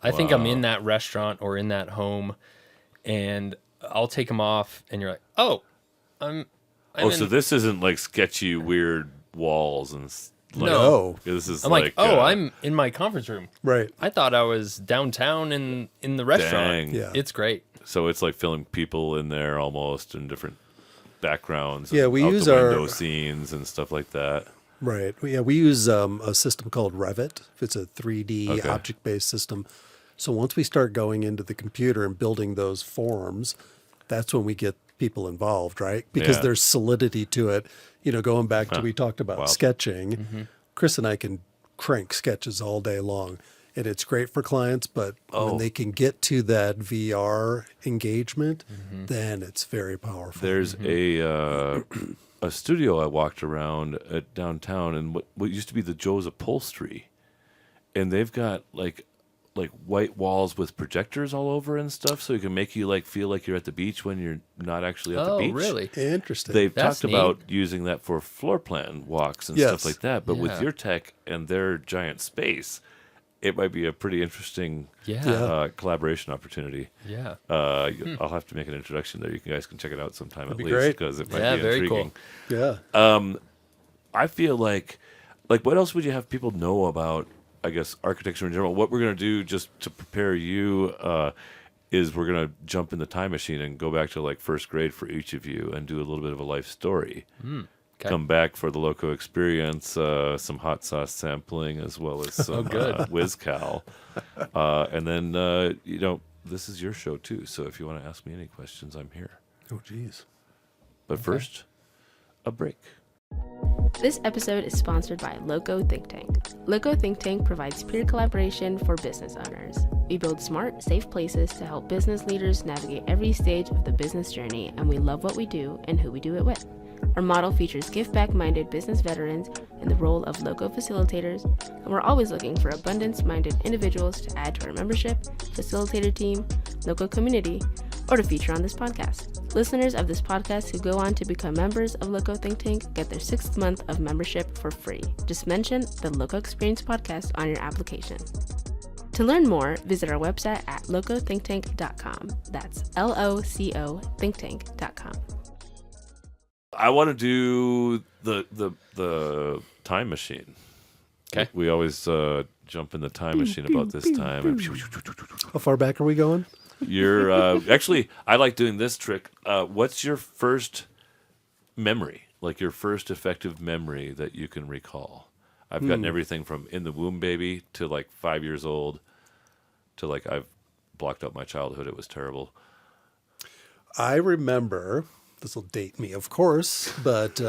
I think I'm Wow. in that restaurant or in that home, and I'll take them off, and you're like, oh, I'm So in- this isn't like sketchy, weird walls and. Like, No. This is I'm like, oh, uh, I'm in my conference room. right. I thought I was downtown in the restaurant. Dang. Yeah. It's great. So it's like filming people in there almost in different backgrounds. Yeah, and we out use the our- window scenes and stuff like that. Right. Yeah, we use a system called Revit. It's a 3D Okay. object-based system. So once we start going into the computer and building those forms, that's when we get people involved, right? Because Yeah. there's solidity to it. Going back to we talked about Wow. sketching. Chris and I can crank sketches all day long, and it's great for clients. But when they can get to that VR engagement, then it's very powerful. There's a studio I walked around at downtown, and what used to be the Joe's Upholstery, and they've got like white walls with projectors all over and stuff, so it can make you like feel like you're at the beach when you're not actually at the Oh, beach. really? Interesting. They've That's talked neat. about using that for floor plan walks and Yes. stuff like that. But with Yeah. your tech and their giant space, it might be a pretty interesting Yeah. collaboration opportunity. Yeah. I'll have to make an introduction there. You guys can check it out sometime at be least great. because it might Yeah, be very intriguing. cool. Yeah. I feel like what else would you have people know about, I guess, architecture in general? What we're going to do just to prepare you is we're going to jump in the time machine and go back to like first grade for each of you and do a little bit of a life story. Okay. Come back for the LoCo experience, some hot sauce sampling as well as some good. WizCal. And then, this is your show too. So if you want to ask me any questions, I'm here. Oh, geez. But first, a break. This episode is sponsored by LoCo Think Tank. LoCo Think Tank provides peer collaboration for business owners. We build smart, safe places to help business leaders navigate every stage of the business journey, and we love what we do and who we do it with. Our model features give-back-minded business veterans in the role of LoCo facilitators, and we're always looking for abundance-minded individuals to add to our membership, facilitator team, LoCo community, or to feature on this podcast. Listeners of this podcast who go on to become members of LoCo Think Tank get their 6th month of membership for free. Just mention the LoCo Experience podcast on your application. To learn more, visit our website at locothinktank.com. That's LOCO thinktank.com. I want to do the time machine. Okay. We always jump in the time machine about this time. How far back are we going? You're actually, I like doing this trick. What's your first memory, like your first effective memory that you can recall? I've gotten everything from in the womb baby to like 5 years old to like I've blocked out my childhood. It was terrible. I remember, this will date me, of course, but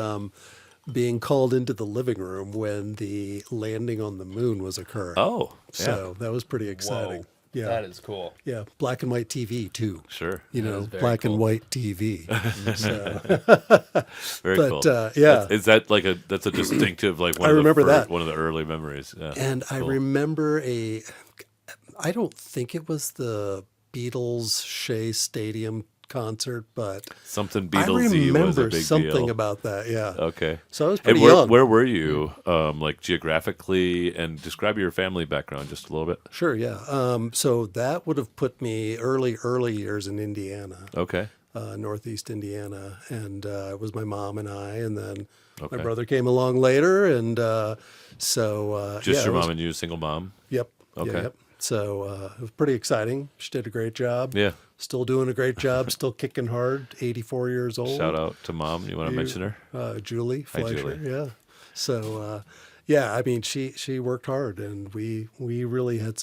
being called into the living room when the landing on the moon was occurring. Oh, yeah. So that was pretty exciting. Whoa. Yeah. That is cool. Yeah. Black and white TV, too. Sure. You That know, is very black and cool. white TV. Very but, cool. yeah. Is that like that's a distinctive, like one I of remember the that. one of the early memories. Yeah. And I Cool. remember I don't think it was the Beatles Shea Stadium concert, but Something I Beatlesy was a remember big something deal. about that. Yeah. Okay. So I was And pretty where, young. where were you, like geographically, and describe your family background just a little bit? Sure, yeah. So that would have put me early years in Indiana, Okay. Northeast Indiana, and it was my mom and I, and then Okay. my brother came along later, and so Just yeah, your it was- mom and you, single mom? Yep. Okay. Yeah, yep. So it was pretty exciting. She did a great job. Yeah. Still doing a great job. Still kicking hard. 84 years old. Shout out to mom. You want to mention her? Julie Hi, Fleischer. Julie. Yeah. So yeah, I mean, she worked hard, and we really had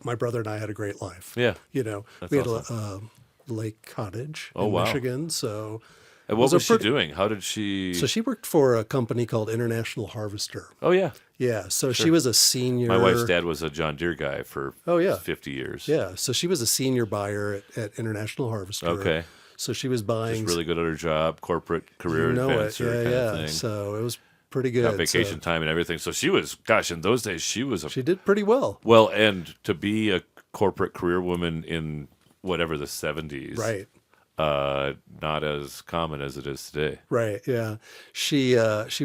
my brother and I had a great life. Yeah. You know, That's we had awesome. a lake cottage Oh, in wow. Michigan. So And what a was she pretty- doing? How did she? So she worked for a company called International Harvester. Oh yeah. Yeah. So she Sure. was a senior. My wife's dad was a John Deere guy for Oh, yeah. 50 years. Yeah. So she was a senior buyer at International Harvester. Okay. So she was buying. Just really good at her job, corporate career you know it. advancer Yeah, kind yeah. of thing. So it was pretty good. Got vacation So time and everything. So she was, gosh, in those days she was a she did pretty well. well, and to be a corporate career woman in whatever the 70s, Right. not as common as it is today. Right. Yeah. She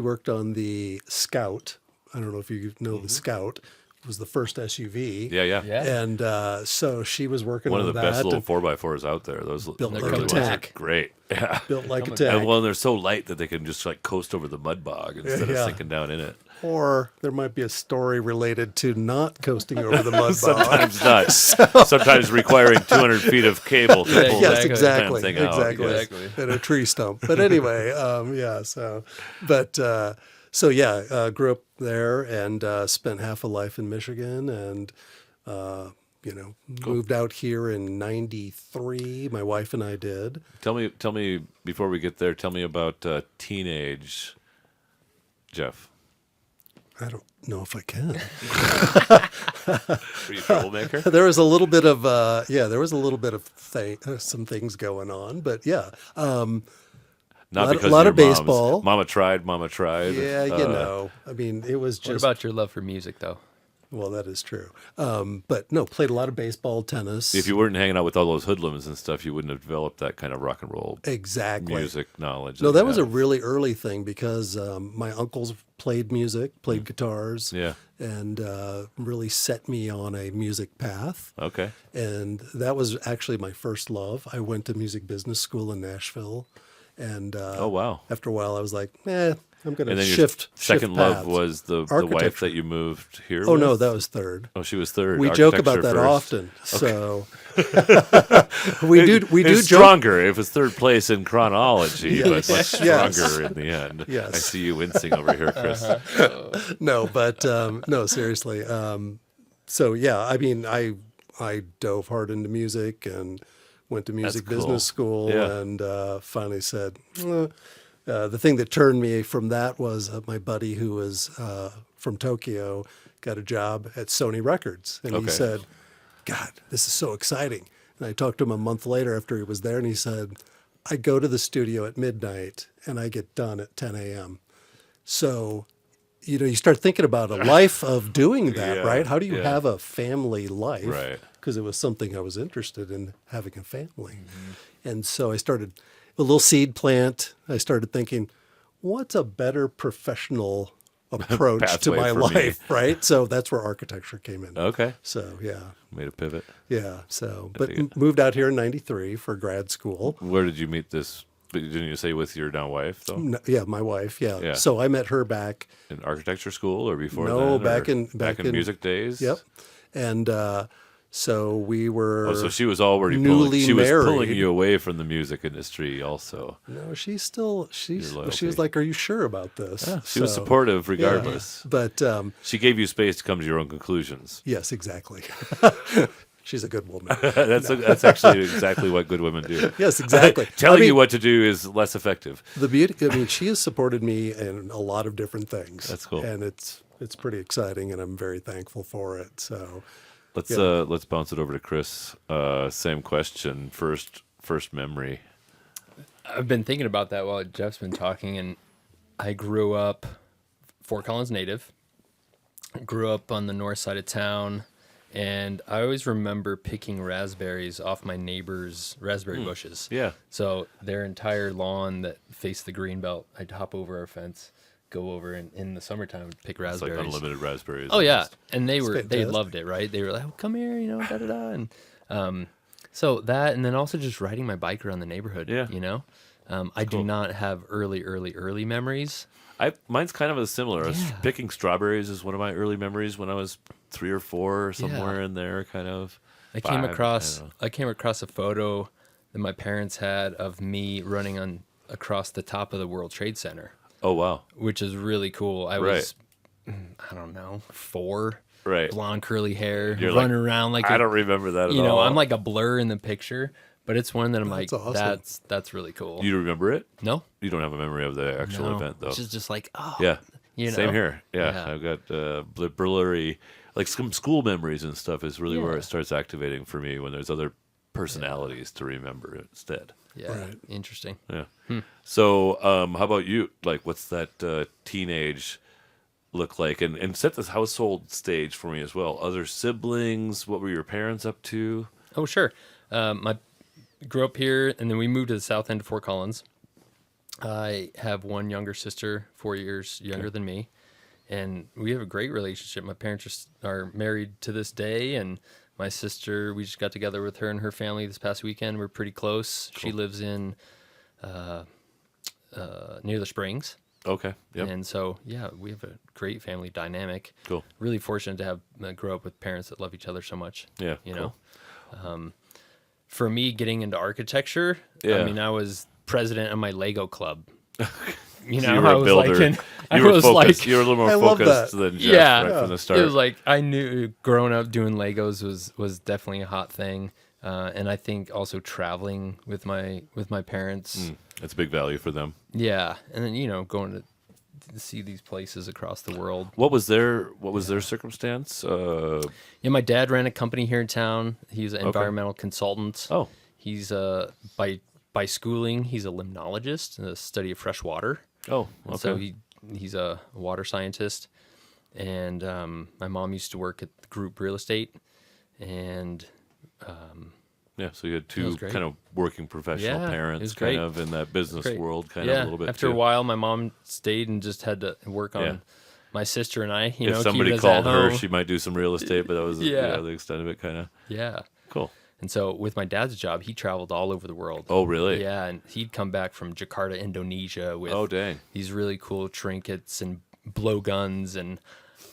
worked on the Scout. I don't know if you know the Scout. It was the first SUV. Yeah, yeah. Yeah. And so she was working One on of the that. best little and 4x4s out there. Those Built early like a ones tank. are great. Yeah. built like a And, tank. And well, they're so light that they can just like coast over the mud bog instead Yeah. of sinking down in it. Or there might be a story related to not coasting over the mud bog. Sometimes not. Sometimes requiring 200 feet of cable to Yeah, pull Yes, the exactly. damn thing out. Exactly. Yes. Exactly. And a tree stump. But anyway, yeah. So yeah, grew up there and spent half a life in Michigan, and moved out here in '93. My wife and I did. Tell me before we get there. Tell me about teenage Jeff. I don't know if I can. Were you a troublemaker? There was a little bit of some things going on, but yeah. Not Lot- because lot of of your mom's. baseball. Mama tried. Yeah, I mean, it was What just about your love for music, though? Well, that is true. But no, played a lot of baseball, tennis. If you weren't hanging out with all those hoodlums and stuff, you wouldn't have developed that kind of rock and roll exactly music knowledge. No, you that was a have. really early thing because my uncles played music, played guitars, Yeah. and really set me on a music path. Okay. And that was actually my first love. I went to music business school in Nashville, and Oh, wow. after a while, I was like, I'm going And to then your shift. second shift love paths. was the wife Architecture. that you moved here Oh with? no, that was third. Oh, she was third. We joke about that Architecture first. often. So we do It's joke. stronger if it's third place in chronology, but much Yes. stronger in the end. Yes. I see you wincing over here, Chris. No, but no, seriously. So yeah, I mean, I dove hard into music and went to music cool. business school, Yeah. and finally said. The thing that turned me from that was my buddy who was from Tokyo got a job at Sony Records. And he Okay. said, God, this is so exciting. And I talked to him a month later after he was there, and he said, I go to the studio at midnight and I get done at 10 a.m. So, you start thinking about a life of doing that, Yeah, right? How do you yeah. have a family life? Right. Because it was something I was interested in, having a family. And so I started a little seed plant. I started thinking, what's a better professional approach to Pathway my for me. life, right? So that's where architecture came in. Okay. So yeah, Made a pivot. yeah. So, but dig it. moved out here in '93 for grad school. Where did you meet this? Didn't you say with your now wife, though? No, yeah, my wife. Yeah. Yeah. So I met her back. In architecture school or before No, then? back or in- back in music days? Yep. And so we were. Oh, so she was already newly she was pulling married. you away from the music industry also. No, she's Your she loyalty. was like, "Are you sure about this?" She was So, supportive yeah. regardless. But She gave you space to come to your own conclusions. yes, exactly. She's a good woman. That's actually exactly what good women do. Yes, exactly. Telling I mean, you what to do is less effective. the beauty. I mean, she has supported me in a lot of different things. That's cool. and it's pretty exciting, and I'm very thankful for it. So, Let's bounce it over to Chris. Same question. First memory. I've been thinking about that while Jeff's been talking, and I grew up Fort Collins native. Grew up on the north side of town, and I always remember picking raspberries off my neighbors' raspberry bushes. Yeah. So their entire lawn that faced the green belt, I'd hop over our fence, go over, and in the summertime pick It's like raspberries. unlimited raspberries. Oh yeah, almost. and they fantastic. loved it, right? They were like, oh, "Come here, da da da," and so that, and then also just riding my bike around the neighborhood. Yeah. I do not have early memories. Mine's kind of a similar. Yeah. Picking strawberries is one of my early memories when I was 3 or 4, somewhere in there, kind of. I came 5, across I don't know. I came across a photo that my parents had of me running across the top of the World Trade Center, Oh wow. which is really cool. I was, I don't know, 4, Right. blonde curly hair, You're running around like I don't remember that at you know, all. I'm like a blur in the picture, but it's one that I'm like, That's awesome. that's really cool. You remember it? No, You don't have a memory of the actual no, event though. It's just like, oh, Yeah. you know. Same here. Yeah. Yeah. I've got blurry, like some school memories and stuff is really where Yeah. it starts activating for me when there's other personalities to remember instead. Yeah, Right. interesting. Yeah. So, how about you? Like, what's that teenage look like? And set this household stage for me as well. Other siblings? What were your parents up to? Oh, sure. My grew up here, and then we moved to the south end of Fort Collins. I have one younger sister, 4 years younger than me, and we have a great relationship. My parents are married to this day, and my sister, we just got together with her and her family this past weekend. We're pretty close. She lives in near the Springs. Okay. Yep. And so, yeah, we have a great family dynamic. Cool. Really fortunate to have grow up with parents that love each other so much. Yeah, You cool. know, for me, getting into architecture, Yeah. I mean, I was president of my Lego club. You So know, you were I a was builder. like, I You were was focused. like, You were a little more I love focused that. than Jeff Yeah. right from the start. it was like I knew growing up doing Legos was definitely a hot thing, and I think also traveling with my parents. It's a big value for them. Yeah, and then going to see these places across the world. What was their circumstance? Yeah, my dad ran a company here in town. He was an environmental consultant. Oh. He's by schooling, he's a limnologist, in the study of fresh water. Oh. Okay. And so he's a water scientist, And my mom used to work at group real estate, and Yeah, so you had it two was great. kind of working professional Yeah, it parents was kind great. of in that business Great. world kind of a little bit After too. a while, my mom stayed and just had to work on Yeah. my sister and I. If Keep somebody us called at her, home. she might do some real estate, but that was Yeah. the extent of it kind of. Yeah. Cool. And so with my dad's job, he traveled all over the world. Oh, really? Yeah, and he'd come back from Jakarta, Indonesia with Oh, dang. these really cool trinkets and blowguns and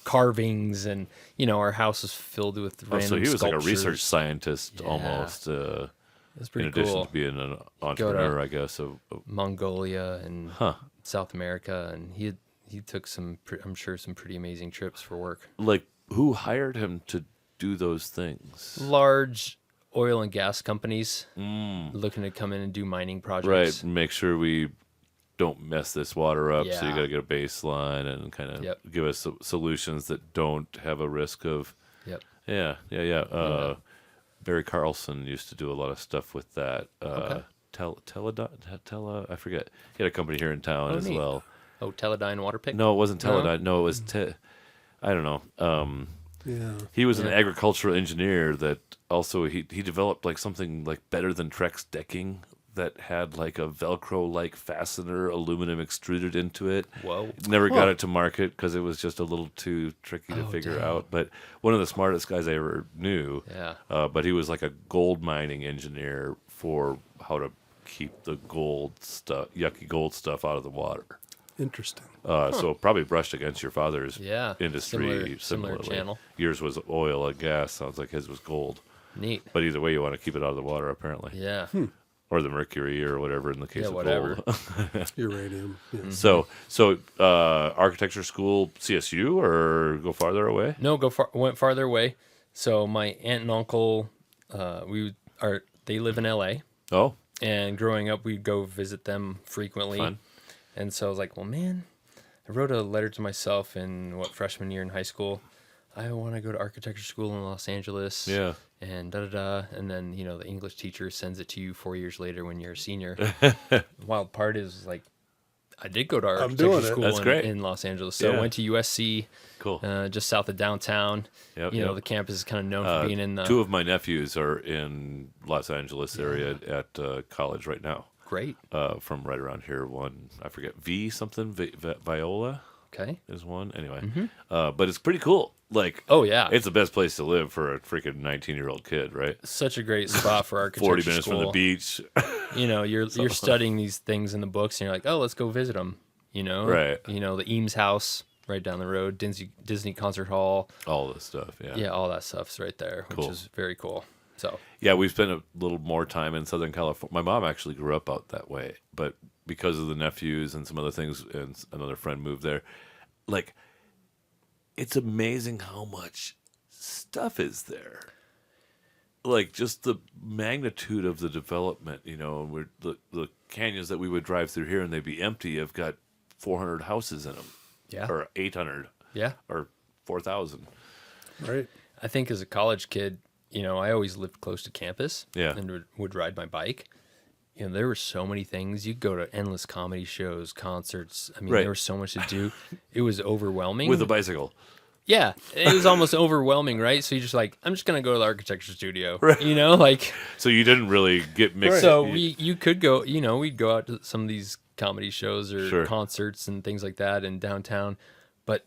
carvings, and our house was filled with Oh, random so he was like a sculptures. research scientist Yeah. almost, It's in pretty addition cool. to being an entrepreneur, I guess. Mongolia and Huh. South America, and he took some, I'm sure, some pretty amazing trips for work. Like, who hired him to do those things? Large oil and gas companies looking to come in and do mining Right. projects. Make sure we don't mess this water up. So you Yeah. got to get a baseline and kind of Yep. give us solutions that don't have a risk of. Yep. Yeah. Barry Carlson used to do a lot of stuff with that. Okay. I forget. He had a company here in town Oh, as neat. well. Oh, Teledyne water pick? No, it wasn't No? Teledyne. No, it was I don't know. Yeah. He was an Yeah. agricultural engineer that also he developed like something like better than Trex decking that had like a Velcro like fastener, aluminum extruded into it. Whoa. Never got Huh. it to market because it was just a little too tricky to Oh, figure dang. out. But one of the smartest guys I ever knew. Yeah. But he was like a gold mining engineer for how to keep the yucky gold stuff out of the water. Interesting. So probably brushed against your father's Yeah. industry. Similar Similarly. channel. Yours was oil and gas. Sounds like his was gold. Neat. But either way, you want to keep it out of the water, apparently, Yeah. or the mercury, or whatever in the case Yeah, of whatever. gold. Uranium. Yeah. So architecture school, CSU, or go farther away? No, went farther away. So my aunt and uncle, they live in LA, Oh, and growing up we'd go visit them frequently. Fun. And so I was like, well, man, I wrote a letter to myself in freshman year in high school. I want to go to architecture school in Los Angeles. yeah. And and then the English teacher sends it to you 4 years later when you're a senior. Wild part is like, I did go to doing architecture it. school That's great. in Los Angeles. So Yeah. I went to USC, Cool. just south of downtown. Yep, You know, yep. the campus is kind of known for being in the Two of my nephews are in Los Angeles area at college right now. great. From right around here. One, I forget, Viola Okay. is one. Anyway, but it's pretty cool. Like, Oh yeah, it's the best place to live for a freaking 19-year-old kid, right? such a great spot for architecture 40 minutes school. from the beach. You know, you're studying these things in the books, and you're like, oh, let's go visit them. You know, Right. You know, the Eames House right down the road, Disney Concert Hall. All this stuff, yeah. Yeah, all that stuff's right there, which Cool. is very cool. So Yeah, we've spent a little more time in Southern California. My mom actually grew up out that way, but because of the nephews and some other things, and another friend moved there, like, it's amazing how much stuff is there. Like, just the magnitude of the development, you know, and the canyons that we would drive through here and they'd be empty have got 400 houses in them, yeah, or 800, yeah. or 4,000. Right. I think as a college kid, you know, I always lived close to campus. Yeah. And would ride my bike. You know, there were so many things. You'd go to endless comedy shows, concerts. I mean, Right. there was so much to do. It was overwhelming. With a bicycle. Yeah, it was almost overwhelming, right? So you're just like, I'm just gonna go to the architecture studio, Right. you know, like. So you didn't really get mixed. So you could go, you know, we'd go out to some of these comedy shows or Sure. concerts and things like that in downtown, but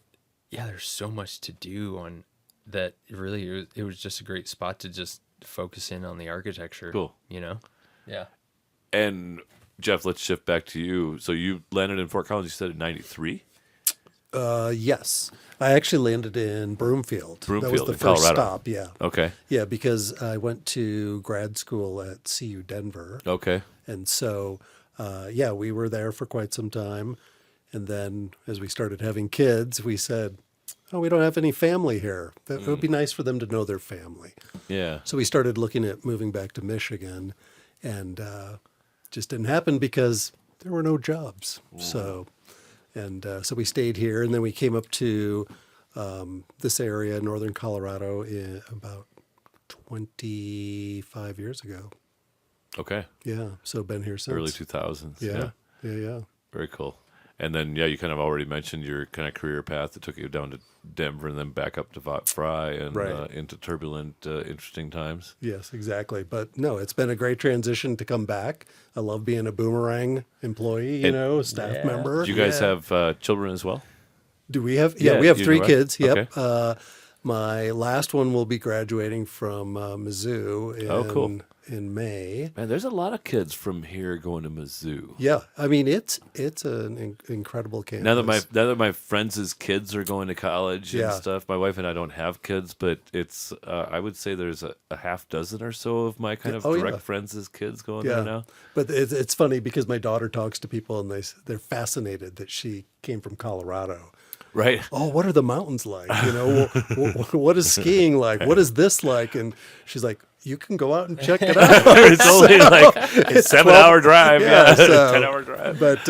yeah, there's so much to do on that. Really, it was just a great spot to just focus in on the architecture. Cool. You know. Yeah. And Jeff, let's shift back to you. So you landed in Fort Collins, you said in 93? Yes. I actually landed in Broomfield. That was Broomfield the in first Colorado. stop, yeah. Okay. Yeah, because I went to grad school at CU Denver. Okay. And so, yeah, we were there for quite some time. And then as we started having kids, we said, oh, we don't have any family here. It would be nice for them to know their family. Yeah. So we started looking at moving back to Michigan, and just didn't happen because there were no jobs. So we stayed here, and then we came up to this area, northern Colorado, in about 25 years ago. Okay. Yeah, so been here since. Early 2000s. Yeah. Very cool. And then, yeah, you kind of already mentioned your kind of career path that took you down to Denver and then back up to Vaught-Frye and Right. into turbulent, interesting times. Yes, exactly. But no, it's been a great transition to come back. I love being a Boomerang employee, staff Yeah. member. Do you guys have children as well? Do we have? Yeah, Yeah, we have you 3 do, right? kids. Yep. Okay. My last one will be graduating from Mizzou cool. in May. Man, there's a lot of kids from here going to Mizzou. Yeah, I mean it's an incredible campus. Now that my friends' kids are going to college and Yeah. stuff, my wife and I don't have kids, but it's I would say there's a half dozen or so of my kind of Oh, direct yeah. friends' kids going Yeah, there now. but it's funny because my daughter talks to people and they're fascinated that she came from Colorado. Right. Oh, what are the mountains like? What is skiing like? What is this like? And she's like, you can go out and check it out. It's only like a 7-hour drive. Yeah. so- 10-hour drive. But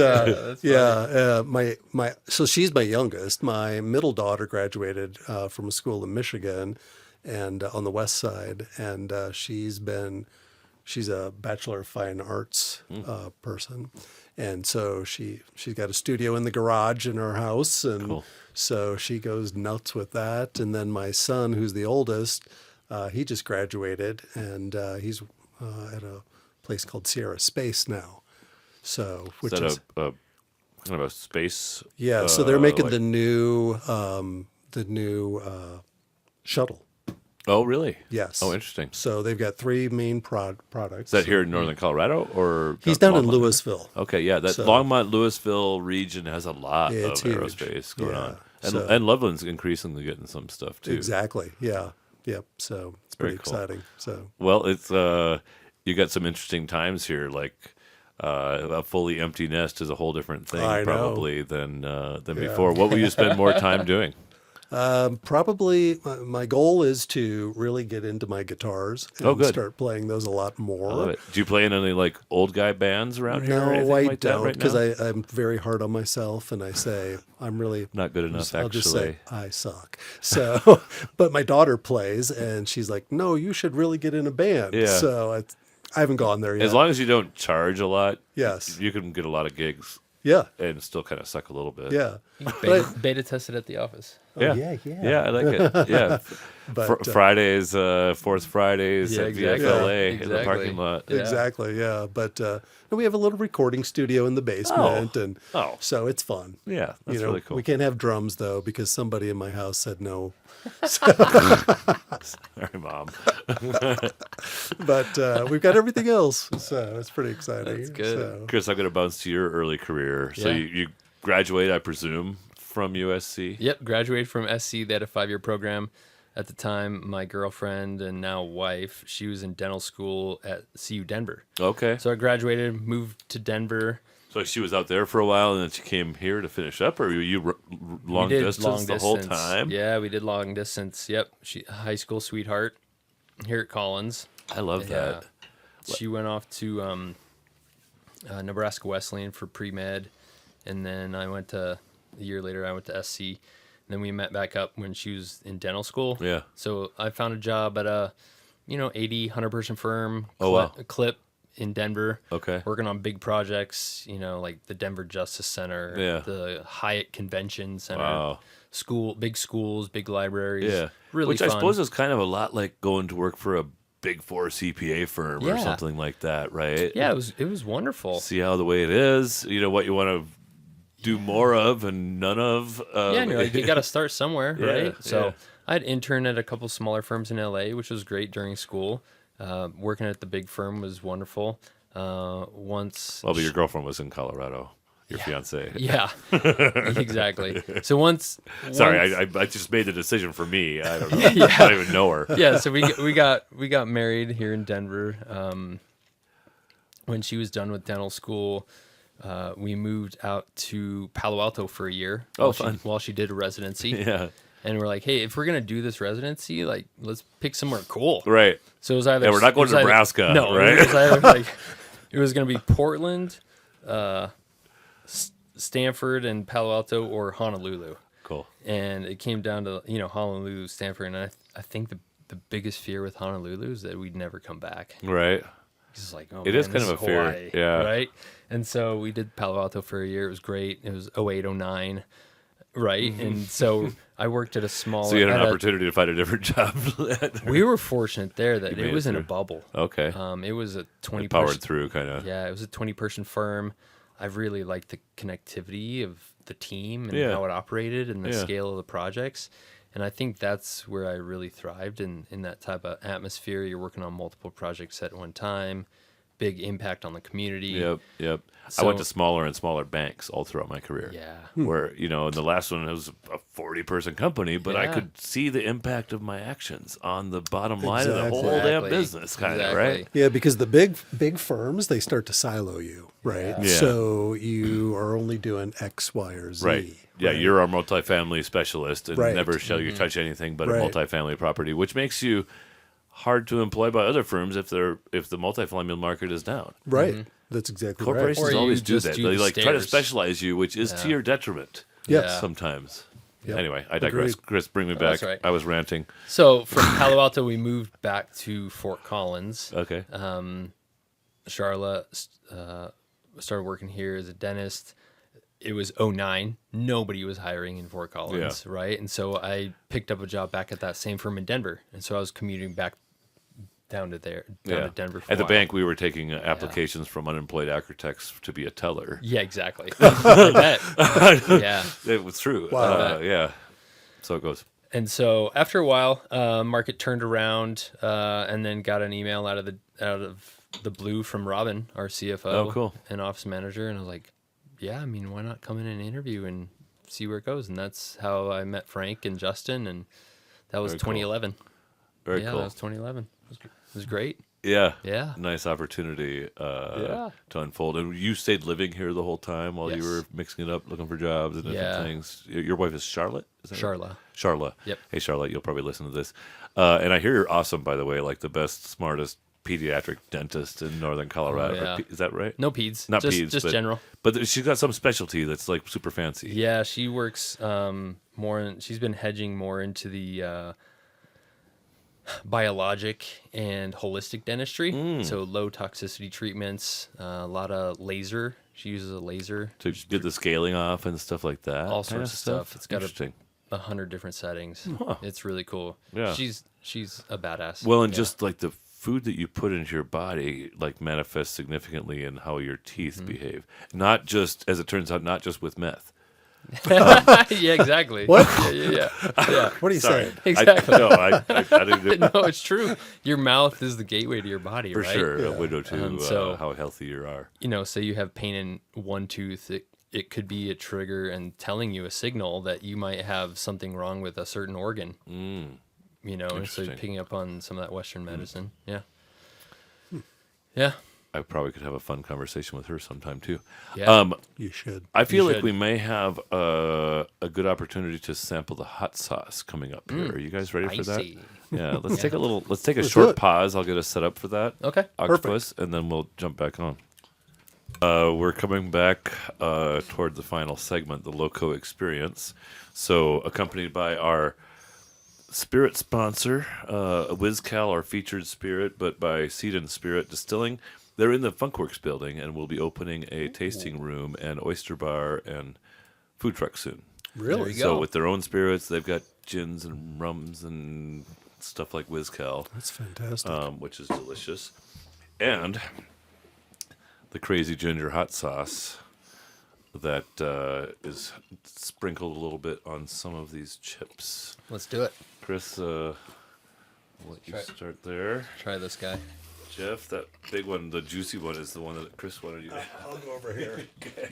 so she's my youngest. My middle daughter graduated from a school in Michigan, and on the west side, and she's a Bachelor of Fine Arts person, and so she's got a studio in the garage in her house, and Cool. so she goes nuts with that. And then my son, who's the oldest, he just graduated, and he's at a place called Sierra Space now. So, Is that a kind of a space? yeah, so they're making like- the new shuttle. Oh, really? Yes. Oh, interesting. So they've got 3 main products. Is that here in northern Colorado or? He's down in Longmont? Louisville. Okay, yeah, that So- Longmont Louisville region has a lot Yeah, of it's huge. aerospace going Yeah, on, and so- and Loveland's increasingly getting some stuff too. Exactly. Yeah. Yep. So it's Very pretty cool. exciting. So Well, it's you got some interesting times here. Like a fully empty nest is a whole different thing, I know. probably than before. What will you spend more time doing? probably my goal is to really get into my guitars and Oh, good. start playing those a lot more. I love it. Do you play in any like old guy bands around here? or No, anything I like that don't, right because now? I'm very hard on myself, and I say I'm really Not good enough, I'll just say actually. I suck. So, but my daughter plays, and she's like, "No, you should really get in a band." Yeah. So I haven't gone there yet. As long as you don't charge a lot, Yes. you can get a lot of gigs Yeah. and still kind of suck a little bit. Yeah. Beta tested at the office. Yeah. yeah. I like it. Yeah. But, Fridays, Fourth Fridays Yeah, at exactly. VFLA in the Exactly. parking lot. Yeah. Exactly. Yeah. But we have a little recording studio in the basement, and Oh. so it's fun. Yeah, that's You know, really cool. we can't have drums though because somebody in my house said no. Sorry, Mom. But we've got everything else, so it's pretty exciting. That's good. So, Chris, I'm going to bounce to your early career. So Yeah. you graduate, I presume, from USC? Yep, graduated from SC. They had a 5-year program. At the time, my girlfriend and now wife, she was in dental school at CU Denver. Okay. So I graduated, moved to Denver. So she was out there for a while, and then she came here to finish up, or were you long We did distance long the whole distance. time? Yeah, we did long distance. Yep, she high school sweetheart here at Collins. I love that. She went off to Nebraska Wesleyan for pre-med, and then a year later I went to SC. And then we met back up when she was in dental school. Yeah. So I found a job at a 80, 100-person firm. Oh, wow. Clip in Denver. Okay. Working on big projects, like the Denver Justice Center, Yeah. the Hyatt Convention Center, Wow. big schools, big libraries. Yeah. Really Which fun. I suppose is kind of a lot like going to work for a Big Four CPA firm or Yeah. something like that, right? Yeah, it was wonderful. See how the way it is, what you want to do more of and none of. Yeah, and you're like, you got to start somewhere, Yeah, right? So yeah. I'd interned at a couple smaller firms in LA, which was great during school. Working at the big firm was wonderful. Once, Well, but your girlfriend was in Colorado, your fiance. yeah, exactly. So once, Sorry, I just made the decision for me. I don't know. I don't even know her. yeah. So we got married here in Denver. When she was done with dental school, we moved out to Palo Alto for a year. Oh, while fun. while she did a residency. Yeah. And we're like, hey, if we're gonna do this residency, like, let's pick somewhere cool. Right. So it was either Yeah, we're not going it to was either- Nebraska, no, right? it was either like it was going to be Portland, Stanford, and Palo Alto, or Honolulu. Cool. And it came down to Honolulu, Stanford, and I think the biggest fear with Honolulu is that we'd never come back. Right. He's like, oh, It man, is kind this of a fear, Hawaii, yeah. right? And so we did Palo Alto for a year. It was great. It was 08, 09, right? And so I worked at a smaller. So you had an at a- opportunity to find a different job. we were fortunate there that made it it was in a through. bubble. Okay. It was a 20 It powered through, kind of. Yeah, it was a 20-person firm. I really liked the connectivity of the team and Yeah. how it operated and the Yeah. scale of the projects. And I think that's where I really thrived in that type of atmosphere. You're working on multiple projects at one time, big impact on the community. Yep. I went So- to smaller and smaller banks all throughout my career. Yeah. Where, in the last one, it was a 40-person company, but I Yeah. could see the impact of my actions on the bottom line of the whole damn Exactly. business, kind of, Exactly. right? Yeah, because the big firms, they start to silo you, right? Yeah. So you are only doing X, Y, or Z. Right. Yeah, right? you're our multifamily specialist, and Right. never shall you touch anything but Right. a multifamily property, which makes you hard to employ by other firms if the multifamily market is down. Right. That's exactly Corporations Or you always do just that. do They the try to stairs. specialize you, which is to your detriment. Yep. Yeah. Sometimes. Yep. Anyway, I digress. Agreed. Chris, bring me back. that's right. I was ranting. So from Palo Alto, we moved back to Fort Collins. Okay. Charlotte started working here as a dentist. It was 09. Nobody was hiring in Fort Collins, right? And so I picked up a job back at that same firm in Denver. And so I was commuting back down to Denver for At a the while. bank, we were taking applications from unemployed architects to be a teller. Yeah, exactly. I bet. Yeah. It was true. Wow. Yeah. So it goes. And so after a while, market turned around, and then got an email out of the blue from Robin, our CFO, Oh, cool. and office manager, and I was like, yeah, I mean, why not come in and interview and see where it goes? And that's how I met Frank and Justin, and that was Very cool. 2011. Very yeah, cool. that was 2011. It was great. Yeah. Yeah. Nice opportunity Yeah. to unfold. And you stayed living here the whole time while you Yes. were mixing it up, looking for jobs and different Yeah. things. Your wife is Charlotte? Is that right? Charla. Charlotte. Yep. Hey, Charlotte, you'll probably listen to this. And I hear you're awesome, by the way, like the best, smartest pediatric dentist in Northern Colorado. yeah. Is that right? No peds. Not just, peds, just but, general. But she's got some specialty that's like super fancy. Yeah, she works she's been hedging more into the biologic and holistic dentistry. So low toxicity treatments, a lot of laser. She uses a laser. To get the scaling off and stuff like that. All kind sorts of stuff. It's got Interesting. 100 different settings. Huh. It's really cool. Yeah. She's a badass. Well, and Yeah. just like the food that you put into your body, like manifests significantly in how your teeth Mm-hmm. behave. Not just, as it turns out, not just with meth. yeah, exactly. What? Yeah. What are you Sorry. saying? Exactly. I didn't. No, it's true. Your mouth is the gateway to your body, For right? sure, a Yeah. window to So- how healthy you are. Say you have pain in one tooth, it could be a trigger and telling you a signal that you might have something wrong with a certain organ. And so Interesting. picking up on some of that Western medicine. Yeah. Yeah. I probably could have a fun conversation with her sometime too. Yeah. You should. I feel like should. we may have a good opportunity to sample the hot sauce coming up here. Are you guys ready for that? Spicy. Yeah, let's take a Let's do short it. pause. I'll get us set up for that. Okay. Octopus, and then we'll jump back on. We're coming back toward the final segment, the LoCo experience. So, accompanied by our spirit sponsor, WizCal, our featured spirit, but by Seed and Spirit Distilling. They're in the Funkworks building, and we'll be opening a tasting room and oyster bar and food truck soon. Really? you So, go. with their own spirits, they've got gins and rums and stuff like WizCal. That's fantastic. Which is delicious. And the crazy ginger hot sauce that is sprinkled a little bit on some of these chips. Let's do it. Chris, I'll let you Try it. start there. Try this guy. Jeff, that big one, the juicy one, is the one that Chris wanted you to have. I'll go over here. Okay.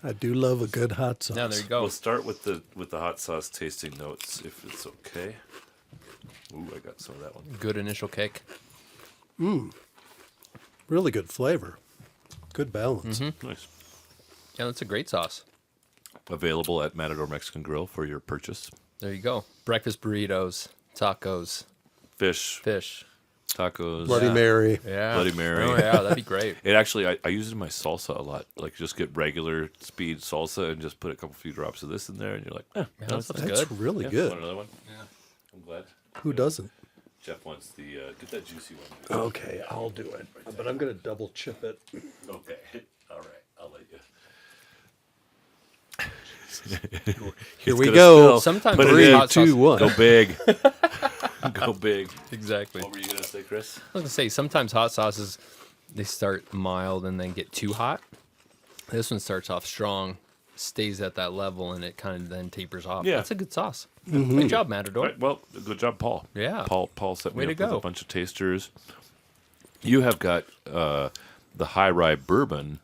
I do love a good hot sauce. Now there you go. We'll start with the hot sauce tasting notes, if it's okay. Ooh, I got some of that one. Good initial kick. Really good flavor. Good balance. Nice. Yeah, that's a great sauce. Available at Matador Mexican Grill for your purchase. There you go. Breakfast burritos, tacos, Fish, fish. tacos, Bloody Mary. Yeah. Bloody Mary. Oh, yeah, that'd be great. It actually, I use it in my salsa a lot. Like, just get regular speed salsa and just put a couple few drops of this in there, and you're like, Yeah, that stuff's That's good. really Want good. another one? Yeah, I'm glad. Who doesn't? Jeff wants the get that juicy one. Okay, I'll do it. But I'm going to double chip it. Okay, all right, I'll let you. Here we go. Sometimes Put it three in. hot sauce- 2, 1. Go big. Go big. Exactly. What were you gonna say, Chris? I was gonna say sometimes hot sauces they start mild and then get too hot. This one starts off strong, stays at that level, and it kind of then tapers off. Yeah. That's a good sauce. Good job, Matador. Right, well, good job, Paul. Yeah. Paul set Way me to up with go. a bunch of tasters. You have got the high rye bourbon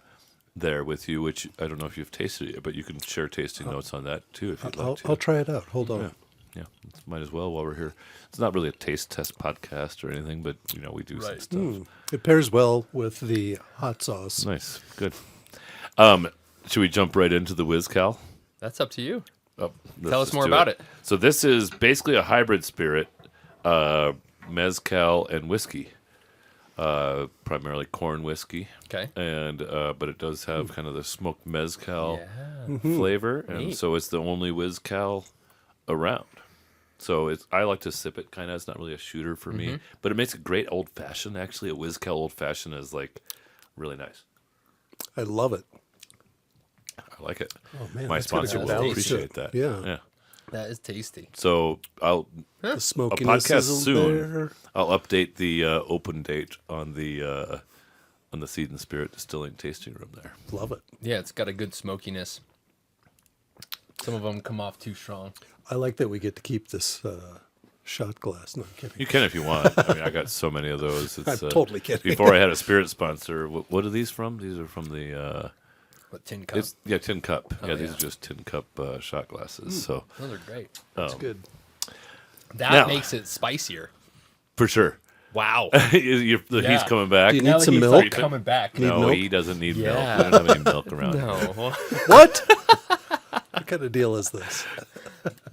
there with you, which I don't know if you've tasted it yet, but you can share tasting notes on that too if you'd like to. I'll try it out. Hold on. Yeah, might as well while we're here. It's not really a taste test podcast or anything, but we do some stuff. It pairs well with the hot sauce. Nice, good. Should we jump right into the WizCal? That's up to you. Oh, Tell us let's more do about it. So this is basically a hybrid spirit, mezcal and whiskey, primarily corn whiskey. Okay. And but it does have kind of the smoked mezcal Yeah. flavor, and Neat. so it's the only WizCal around. So I like to sip it kind of. It's not really a shooter for me, but it makes a great old fashioned. Actually, a WizCal old fashioned is like really nice. I love it. I like it. Oh, man, My that's got a sponsor good will balance to appreciate it. that. Yeah. That is tasty. So The a smokiness podcast is soon. there. I'll update the open date on the Seed and Spirit Distilling tasting room there. Love it. Yeah, it's got a good smokiness. Some of them come off too strong. I like that we get to keep this shot glass. No, I'm kidding. You can if you want. I mean, I got so many of those. It's, I'm totally kidding. Before I had a spirit sponsor, what are these from? These are from the What, tin cup? tin cup. Yeah, these yeah. are just tin cup shot glasses. So Those are great. That's good. That Now- makes it spicier. for sure, Wow. he's Yeah. coming back. Do you Now need that some he's milk? coming back. No, milk? he doesn't need milk. Yeah. We don't have any milk around. here. No. What? What kind of deal is this?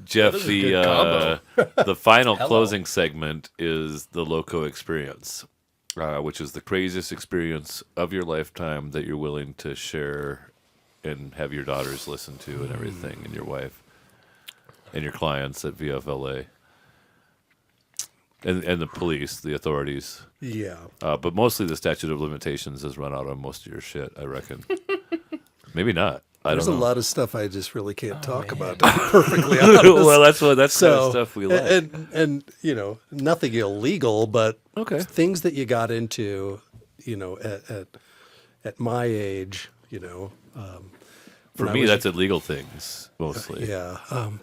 Jeff, That is a good combo. the final Hello. closing segment is the LoCo experience, which is the craziest experience of your lifetime that you're willing to share and have your daughters listen to and everything, and your wife and your clients at VFLA and the police, the authorities. Yeah. But mostly the statute of limitations has run out on most of your shit, I reckon. Maybe not. I There's a don't know. lot of stuff I just really can't talk about, to be perfectly honest. Well, that's kind of So, stuff we like. and nothing illegal, but Okay. things that you got into, at my age, For when I me, was- that's illegal things mostly. yeah.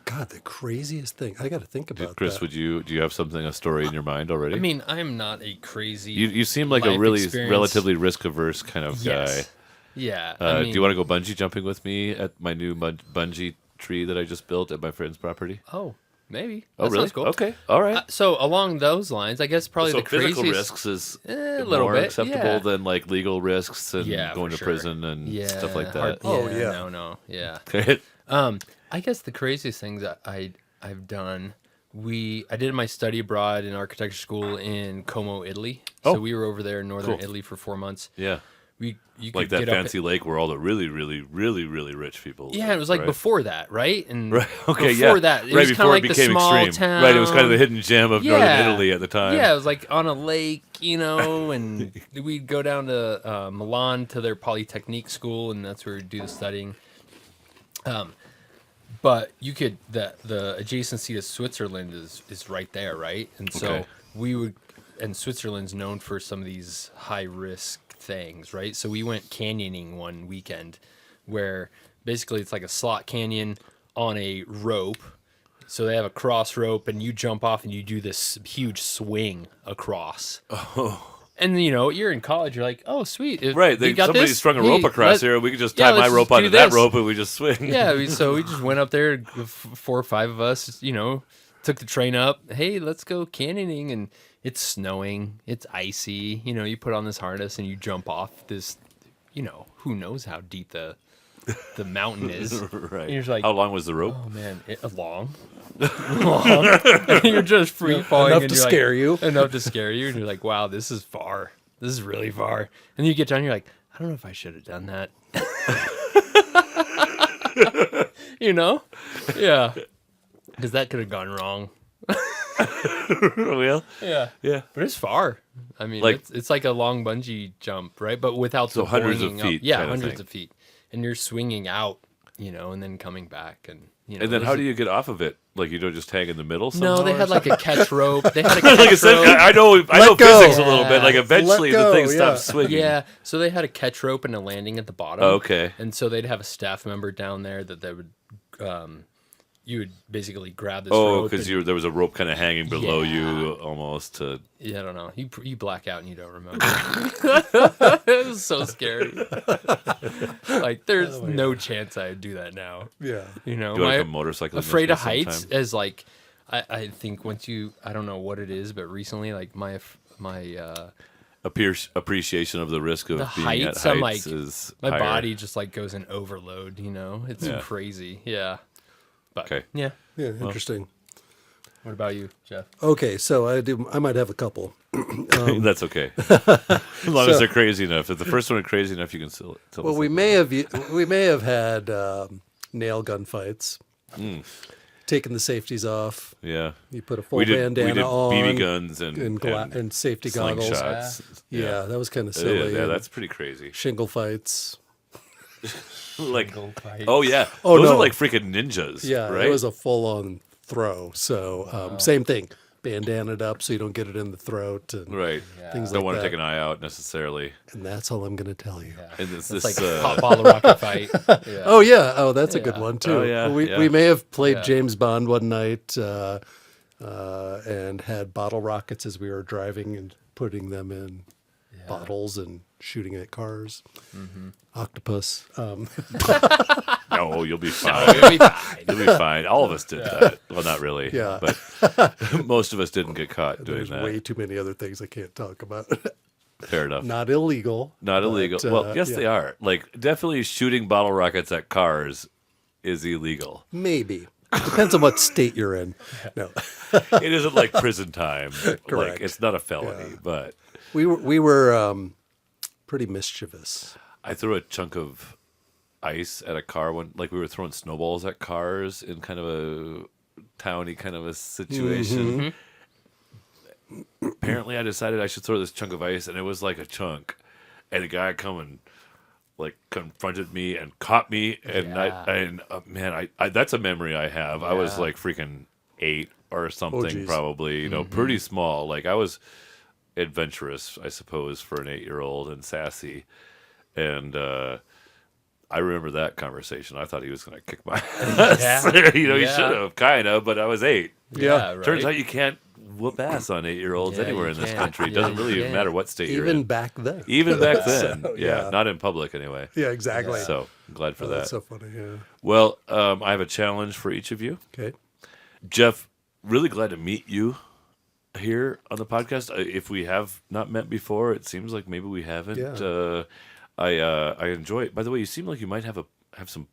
God, the craziest thing. I got to think about Chris, that. do you have a story in your mind already? I mean, I am not a crazy. you seem like a life really experience. relatively risk averse kind of Yes. guy. Yeah. Do you want to go bungee jumping with me at my new bungee tree that I just built at my friend's property? Oh, maybe. Oh, That really? sounds cool. Okay, all right. So along those lines, I guess probably So the craziest. physical risks is a little more bit, acceptable yeah. than like legal risks and Yeah, going for to sure. prison and Yeah, stuff like hard- that. Oh, yeah. No. Yeah. Okay. I guess the craziest things that I've done. I did my study abroad in architecture school in Como, Italy. Oh. So we were over there in northern Cool. Italy for 4 months. Yeah. You could Like that get up fancy lake where all the really, really, really, really rich people live, Yeah, it was like right? before that, right? And Right. Okay. before Yeah. that, it right was before kind of like it the became small extreme. town. Right. It was kind of the hidden gem of northern Yeah. Italy at the time. Yeah, it was like on a lake, and we'd go down to Milan to their Polytechnique school, and that's where we'd do the studying. But you could the adjacency to Switzerland is right there, right? And so Okay. we would, and Switzerland's known for some of these high risk things, right? So we went canyoning one weekend, where basically it's like a slot canyon on a rope. So they have a cross rope, and you jump off, and you do this huge swing across. Oh. And you're in college. You're like, oh, sweet. Right. You got Somebody this? strung a Hey, rope across let- here. We could just yeah, tie my let's rope just onto do that this. rope and we just swing. Yeah, so we just went up there, 4 or 5 of us, took the train up. Hey, let's go canyoning, and it's snowing, it's icy. You put on this harness and you jump off this. Who knows how deep the mountain is? Right. And you're just like, How long was the rope? oh man, long. And you're just free falling, Enough and to you're like- scare you. enough to scare you, and you're like, wow, this is far. This is really far. And you get down, you're like, I don't know if I should have done that. Yeah. Because that could have gone wrong. Well, Yeah. yeah. But it's far. I mean, Like- it's like a long bungee jump, right? But without So the hundreds of boinging feet Up. Yeah, kind of hundreds thing. of feet. And you're swinging out, and then coming back. And And then how do you get off of it? Like, you don't just hang in the middle somehow? No, they or had like something? a catch rope. They had a catch Like I said, rope. I know go. physics a little bit. Like, Yeah. eventually Let the go, thing yeah. stops swinging. Yeah, so they had a catch rope and a landing at the bottom. Okay. And so they'd have a staff member down there that they would, you would basically grab this Oh, rope. because and- there was a rope kind of hanging below Yeah. you almost to... Yeah, I don't know. You black out and you don't remember. It was so scary. Like, there's no chance I'd do that now. Yeah. You know, Go like my a motorcycle. afraid of heights is like, I think once I don't know what it is, but recently, like my Appreciation of the risk of the being heights, at I'm heights like, is my higher. body just like goes in overload. It's Yeah. crazy. Yeah. But Okay. yeah. Yeah, interesting. What about you, Jeff? Okay, so I might have a couple. That's okay. As long as they're crazy enough. If the first one is crazy enough, you can still tell Well, us. we may have had nail gun fights. Taking the safeties off. Yeah. You put a full We bandana did on. BB guns and safety goggles. slingshots. Yeah, that was kind of It silly. is. Yeah, And that's pretty crazy. shingle fights. Like, fights. oh yeah, Oh, those no. are like freaking ninjas. Yeah, right. it was a full-on throw. So same thing, bandanaed up so you don't get it in the throat and right. things Don't like want that. to take an eye out necessarily. And that's all I'm going to tell you. And it's It's this. like pop bottle rocket fight. Yeah. Oh yeah, that's a good Yeah. one too. Oh, yeah, we yeah. we may have played Yeah. James Bond one night and had bottle rockets as we were driving and putting them in bottles and shooting at cars. Octopus. No, you'll be fine. It'll be fine. You'll be fine. All of us did that. Well, not really. Yeah. But most of us didn't get caught doing There's that. way too many other things I can't talk about. Fair enough. Not illegal. Not illegal. but, Well, yes, yeah. they are. Like, definitely shooting bottle rockets at cars is illegal. Maybe. Depends on what state you're in. No, It isn't like prison time. Like, Correct. it's not a felony, but we were pretty mischievous. I threw a chunk of ice at a car when, like, we were throwing snowballs at cars in kind of a towny kind of a situation. Apparently, I decided I should throw this chunk of ice, and it was like a chunk. And a guy come and like confronted me and caught me, and man, I that's a memory I have. I was Yeah. like freaking 8 or something, geez. probably. Pretty small. Like, I was adventurous, I suppose, for an 8-year-old and sassy. And I remember that conversation. I thought he was going to kick my ass. He Yeah. should have, kind of, but I was 8. Yeah, right. Turns out you can't whoop ass on 8-year-olds Yeah, anywhere you in this can't. country. It Yeah, doesn't you really can't. matter what state you're Even in. back then. Even back then. So, yeah, yeah. not in public anyway. Yeah, exactly. So, I'm glad for that. That's so funny. Yeah. Well, I have a challenge for each of you. Okay. Jeff, really glad to meet you here on the podcast. If we have not met before, it seems like maybe we haven't. Yeah. I enjoy it. By the way, you seem like you might have some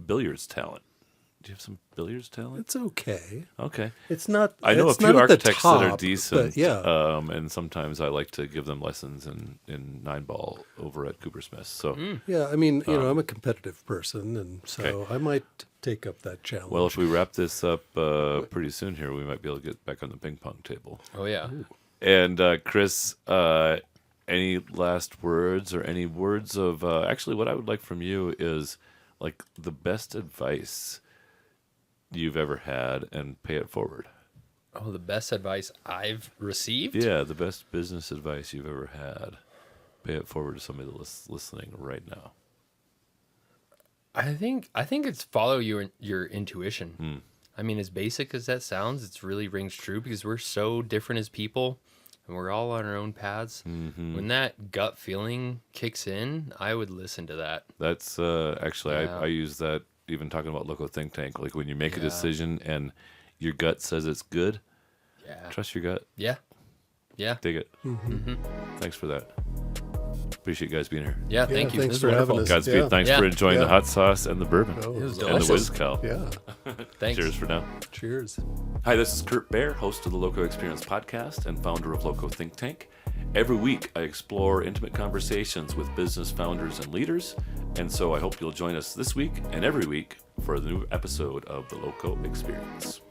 billiards talent. Do you have some billiards talent? It's okay. Okay. It's not. I know a it's few not at the architects that are top, decent. But yeah. And sometimes I like to give them lessons in 9-ball over at Coopersmith. So, Yeah, I mean, I'm a competitive person, and so Okay. I might take up that challenge. well, if we wrap this up pretty soon here, we might be able to get back on the ping pong table. Oh yeah. And Chris, any last words or any words of actually what I would like from you is like the best advice you've ever had and pay it forward. Oh, the best advice I've received? Yeah, the best business advice you've ever had. Pay it forward to somebody that's listening right now. I think it's follow your intuition. I mean, as basic as that sounds, it really rings true because we're so different as people and we're all on our own paths. When that gut feeling kicks in, I would listen to that. That's actually, Yeah. I use that even talking about LoCo Think Tank. Like when you make a Yeah. decision and your gut says it's good, Yeah. trust your gut. Yeah. Yeah. Dig it. Thanks for that. Appreciate you guys being here. Yeah. Thank you. thanks This for was having wonderful. us. Godspeed. Yeah. Thanks Yeah. for enjoying the Yeah. hot sauce and the bourbon. Oh, It was And the delicious. WizCal. Yeah. Thanks. Cheers for now. Cheers. Hi, this is Kurt Baer, host of the LoCo Experience podcast and founder of LoCo Think Tank. Every week, I explore intimate conversations with business founders and leaders, and so I hope you'll join us this week and every week for a new episode of the LoCo Experience.